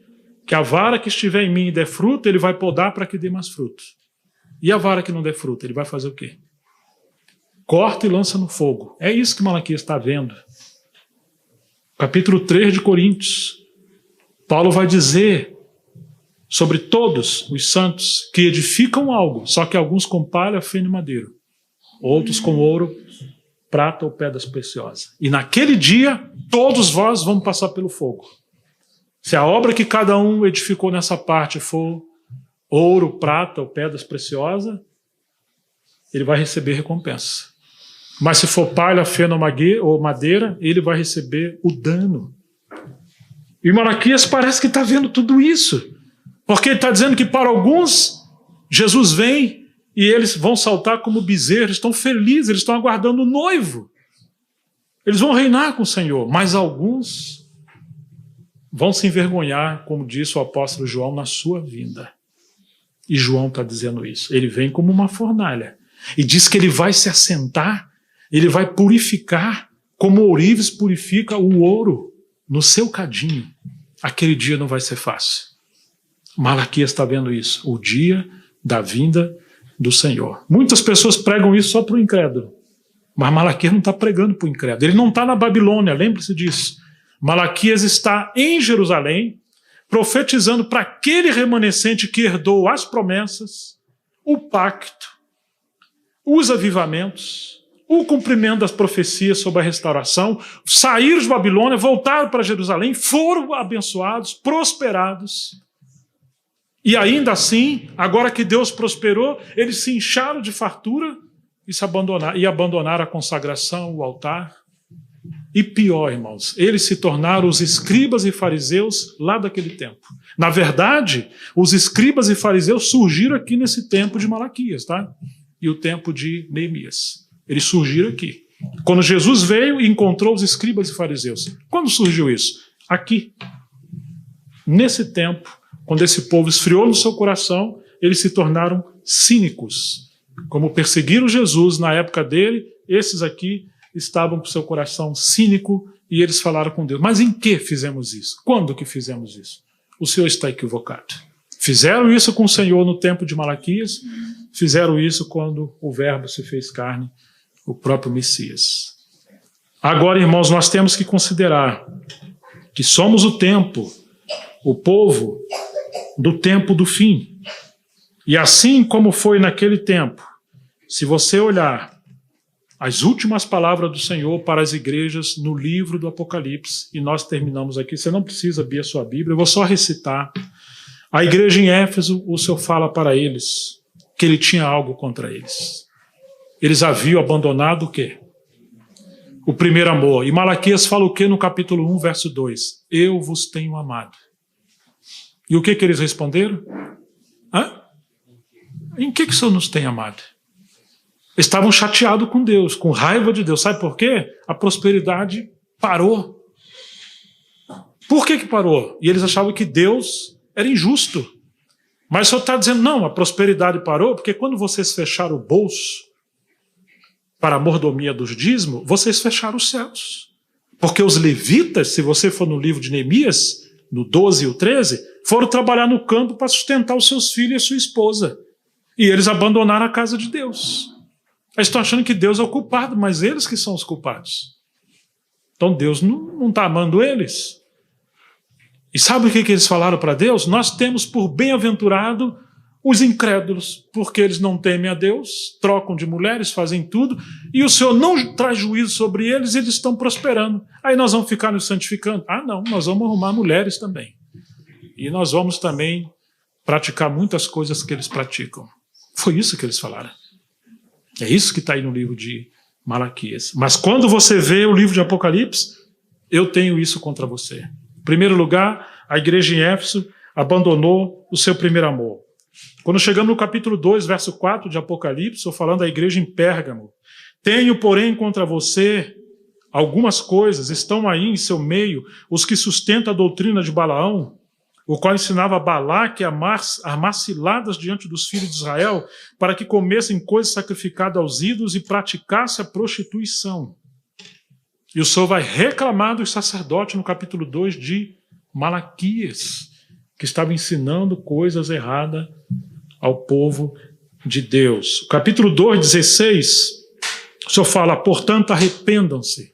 que a vara que estiver em mim e der fruto, ele vai podar para que dê mais fruto. E a vara que não der fruto, ele vai fazer o quê? Corta e lança no fogo. É isso que Malaquias está vendo. Capítulo 3 de Coríntios, Paulo vai dizer sobre todos os santos que edificam algo, só que alguns com palha, feno e madeira, outros com ouro, prata ou pedras preciosas. E naquele dia, todos vós vão passar pelo fogo. Se a obra que cada um edificou nessa parte for ouro, prata ou pedras preciosas, ele vai receber recompensa. Mas se for palha, feno ou madeira, ele vai receber o dano. E Malaquias parece que está vendo tudo isso. Porque ele está dizendo que para alguns, Jesus vem e eles vão saltar como bezerros, estão felizes, eles estão aguardando o noivo. Eles vão reinar com o Senhor. Mas alguns vão se envergonhar, como disse o apóstolo João, na sua vinda. E João está dizendo isso. Ele vem como uma fornalha. E diz que ele vai se assentar, ele vai purificar, como o ourives purifica o ouro no seu cadinho. Aquele dia não vai ser fácil. Malaquias está vendo isso, o dia da vinda do Senhor. Muitas pessoas pregam isso só para o incrédulo, mas Malaquias não está pregando para o incrédulo. Ele não está na Babilônia, lembre-se disso. Malaquias está em Jerusalém, profetizando para aquele remanescente que herdou as promessas, o pacto, os avivamentos, o cumprimento das profecias sobre a restauração, saíram de Babilônia, voltaram para Jerusalém, foram abençoados, prosperados. E ainda assim, agora que Deus prosperou, eles se incharam de fartura e abandonaram a consagração, o altar. E pior, irmãos, eles se tornaram os escribas e fariseus lá daquele tempo. Na verdade, os escribas e fariseus surgiram aqui nesse tempo de Malaquias, tá? E o tempo de Neemias. Eles surgiram aqui. Quando Jesus veio e encontrou os escribas e fariseus. Quando surgiu isso? Aqui. Nesse tempo, quando esse povo esfriou no seu coração, eles se tornaram cínicos. Como perseguiram Jesus na época dele, esses aqui estavam com seu coração cínico e eles falaram com Deus: mas em que fizemos isso? Quando que fizemos isso? O Senhor está equivocado. Fizeram isso com o Senhor no tempo de Malaquias, fizeram isso quando o Verbo se fez carne, o próprio Messias. Agora, irmãos, nós temos que considerar que somos o povo do tempo do fim. E assim como foi naquele tempo, se você olhar as últimas palavras do Senhor para as igrejas no livro do Apocalipse, e nós terminamos aqui, você não precisa abrir a sua Bíblia, eu vou só recitar. A igreja em Éfeso, o Senhor fala para eles que ele tinha algo contra eles. Eles haviam abandonado o quê? O primeiro amor. E Malaquias fala o quê no capítulo 1, verso 2? Eu vos tenho amado. E o que eles responderam? Em que o Senhor nos tem amado? Estavam chateados com Deus, com raiva de Deus. Sabe por quê? A prosperidade parou. Por que parou? E eles achavam que Deus era injusto. Mas o Senhor está dizendo, não, a prosperidade parou, porque quando vocês fecharam o bolso para a mordomia dos dízimos, vocês fecharam os céus. Porque os levitas, se você for no livro de Neemias, no 12 e o 13, foram trabalhar no campo para sustentar os seus filhos e a sua esposa. E eles abandonaram a casa de Deus. Eles estão achando que Deus é o culpado, mas eles que são os culpados. Então Deus não está amando eles. E sabe o que eles falaram para Deus? Nós temos por bem-aventurado os incrédulos, porque eles não temem a Deus, trocam de mulheres, fazem tudo, e o Senhor não traz juízo sobre eles, eles estão prosperando. Aí nós vamos ficar nos santificando? Não, nós vamos arrumar mulheres também. E nós vamos também praticar muitas coisas que eles praticam. Foi isso que eles falaram. É isso que está aí no livro de Malaquias. Mas quando você vê o livro de Apocalipse, eu tenho isso contra você. Em primeiro lugar, a igreja em Éfeso abandonou o seu primeiro amor. Quando chegamos no capítulo 2, verso 4 de Apocalipse, estou falando da igreja em Pérgamo. Tenho, porém, contra você algumas coisas, estão aí em seu meio os que sustentam a doutrina de Balaão, o qual ensinava Balaque a armar ciladas diante dos filhos de Israel, para que comessem coisas sacrificadas aos ídolos e praticassem a prostituição. E o Senhor vai reclamar dos sacerdotes no capítulo 2 de Malaquias, que estava ensinando coisas erradas ao povo de Deus. O capítulo 2, 16, o Senhor fala, portanto, arrependam-se.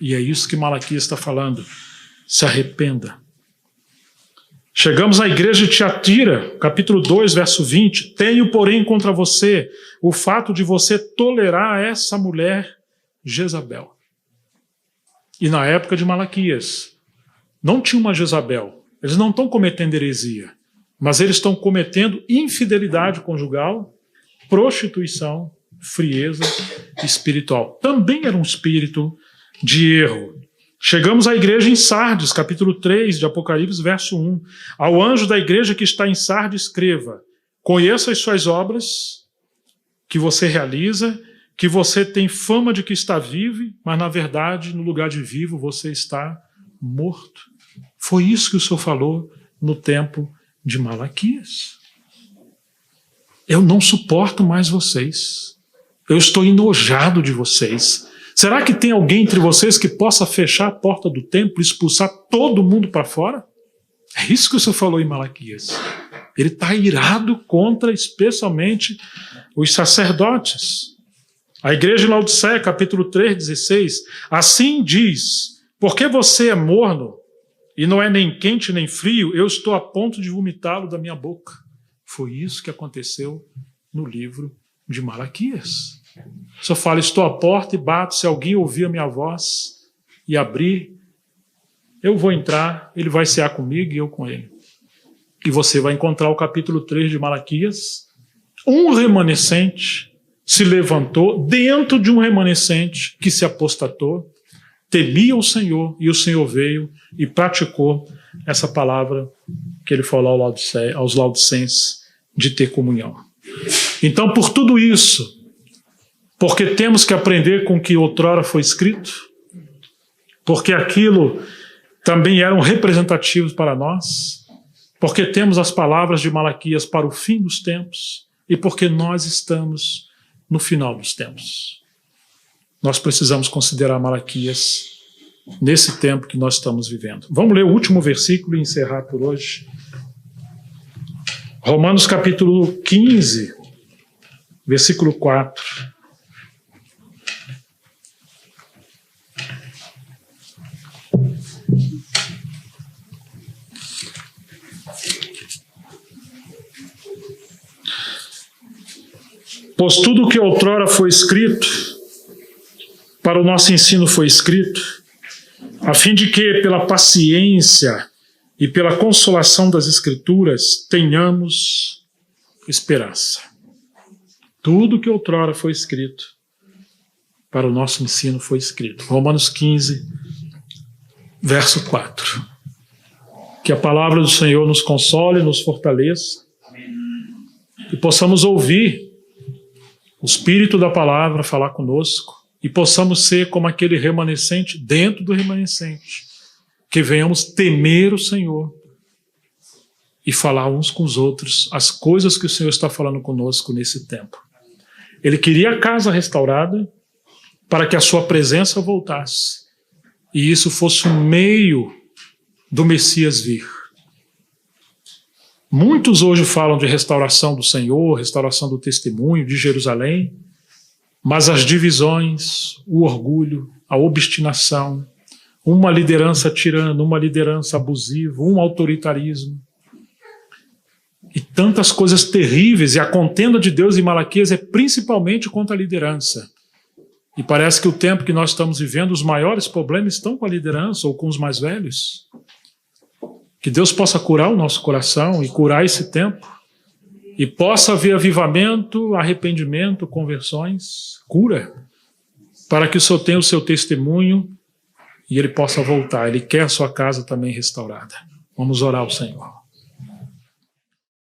E é isso que Malaquias está falando. Se arrependa. Chegamos à igreja de Tiatira, capítulo 2, verso 20. Tenho, porém, contra você o fato de você tolerar essa mulher Jezabel. E na época de Malaquias, não tinha uma Jezabel. Eles não estão cometendo heresia, mas eles estão cometendo infidelidade conjugal, prostituição, frieza espiritual. Também era um espírito de erro. Chegamos à igreja em Sardes, capítulo 3 de Apocalipse, verso 1. Ao anjo da igreja que está em Sardes, escreva: conheça as suas obras que você realiza, que você tem fama de que está vivo, mas na verdade, no lugar de vivo, você está morto. Foi isso que o Senhor falou no tempo de Malaquias. Eu não suporto mais vocês. Eu estou enojado de vocês. Será que tem alguém entre vocês que possa fechar a porta do templo e expulsar todo mundo para fora? É isso que o Senhor falou em Malaquias. Ele está irado contra, especialmente, os sacerdotes. A igreja em Laodiceia, capítulo 3, 16, assim diz, porque você é morno, e não é nem quente nem frio, eu estou a ponto de vomitá-lo da minha boca. Foi isso que aconteceu no livro de Malaquias. O Senhor fala, estou à porta e bato, se alguém ouvir a minha voz e abrir, eu vou entrar, ele vai cear comigo e eu com ele. E você vai encontrar o capítulo 3 de Malaquias, um remanescente se levantou dentro de um remanescente que se apostatou, temia o Senhor, e o Senhor veio e praticou essa palavra que ele falou aos laodicenses de ter comunhão. Então, por tudo isso, porque temos que aprender com o que outrora foi escrito, porque aquilo também eram representativos para nós, porque temos as palavras de Malaquias para o fim dos tempos e porque nós estamos no final dos tempos. Nós precisamos considerar Malaquias nesse tempo que nós estamos vivendo. Vamos ler o último versículo e encerrar por hoje. Romanos capítulo 15, versículo 4. Pois tudo o que outrora foi escrito, para o nosso ensino foi escrito, a fim de que, pela paciência e pela consolação das Escrituras, tenhamos esperança. Tudo que outrora foi escrito, para o nosso ensino foi escrito. Romanos 15, verso 4. Que a palavra do Senhor nos console, nos fortaleça, e possamos ouvir o Espírito da palavra falar conosco, e possamos ser como aquele remanescente dentro do remanescente, que venhamos temer o Senhor e falar uns com os outros as coisas que o Senhor está falando conosco nesse tempo. Ele queria a casa restaurada para que a sua presença voltasse, e isso fosse um meio do Messias vir. Muitos hoje falam de restauração do Senhor, restauração do testemunho, de Jerusalém, mas as divisões, o orgulho, a obstinação, uma liderança tirana, uma liderança abusiva, um autoritarismo, e tantas coisas terríveis, e a contenda de Deus em Malaquias é principalmente contra a liderança. E parece que o tempo que nós estamos vivendo, os maiores problemas estão com a liderança ou com os mais velhos. Que Deus possa curar o nosso coração e curar esse tempo, e possa haver avivamento, arrependimento, conversões, cura, para que o Senhor tenha o seu testemunho e ele possa voltar. Ele quer a sua casa também restaurada. Vamos orar ao Senhor.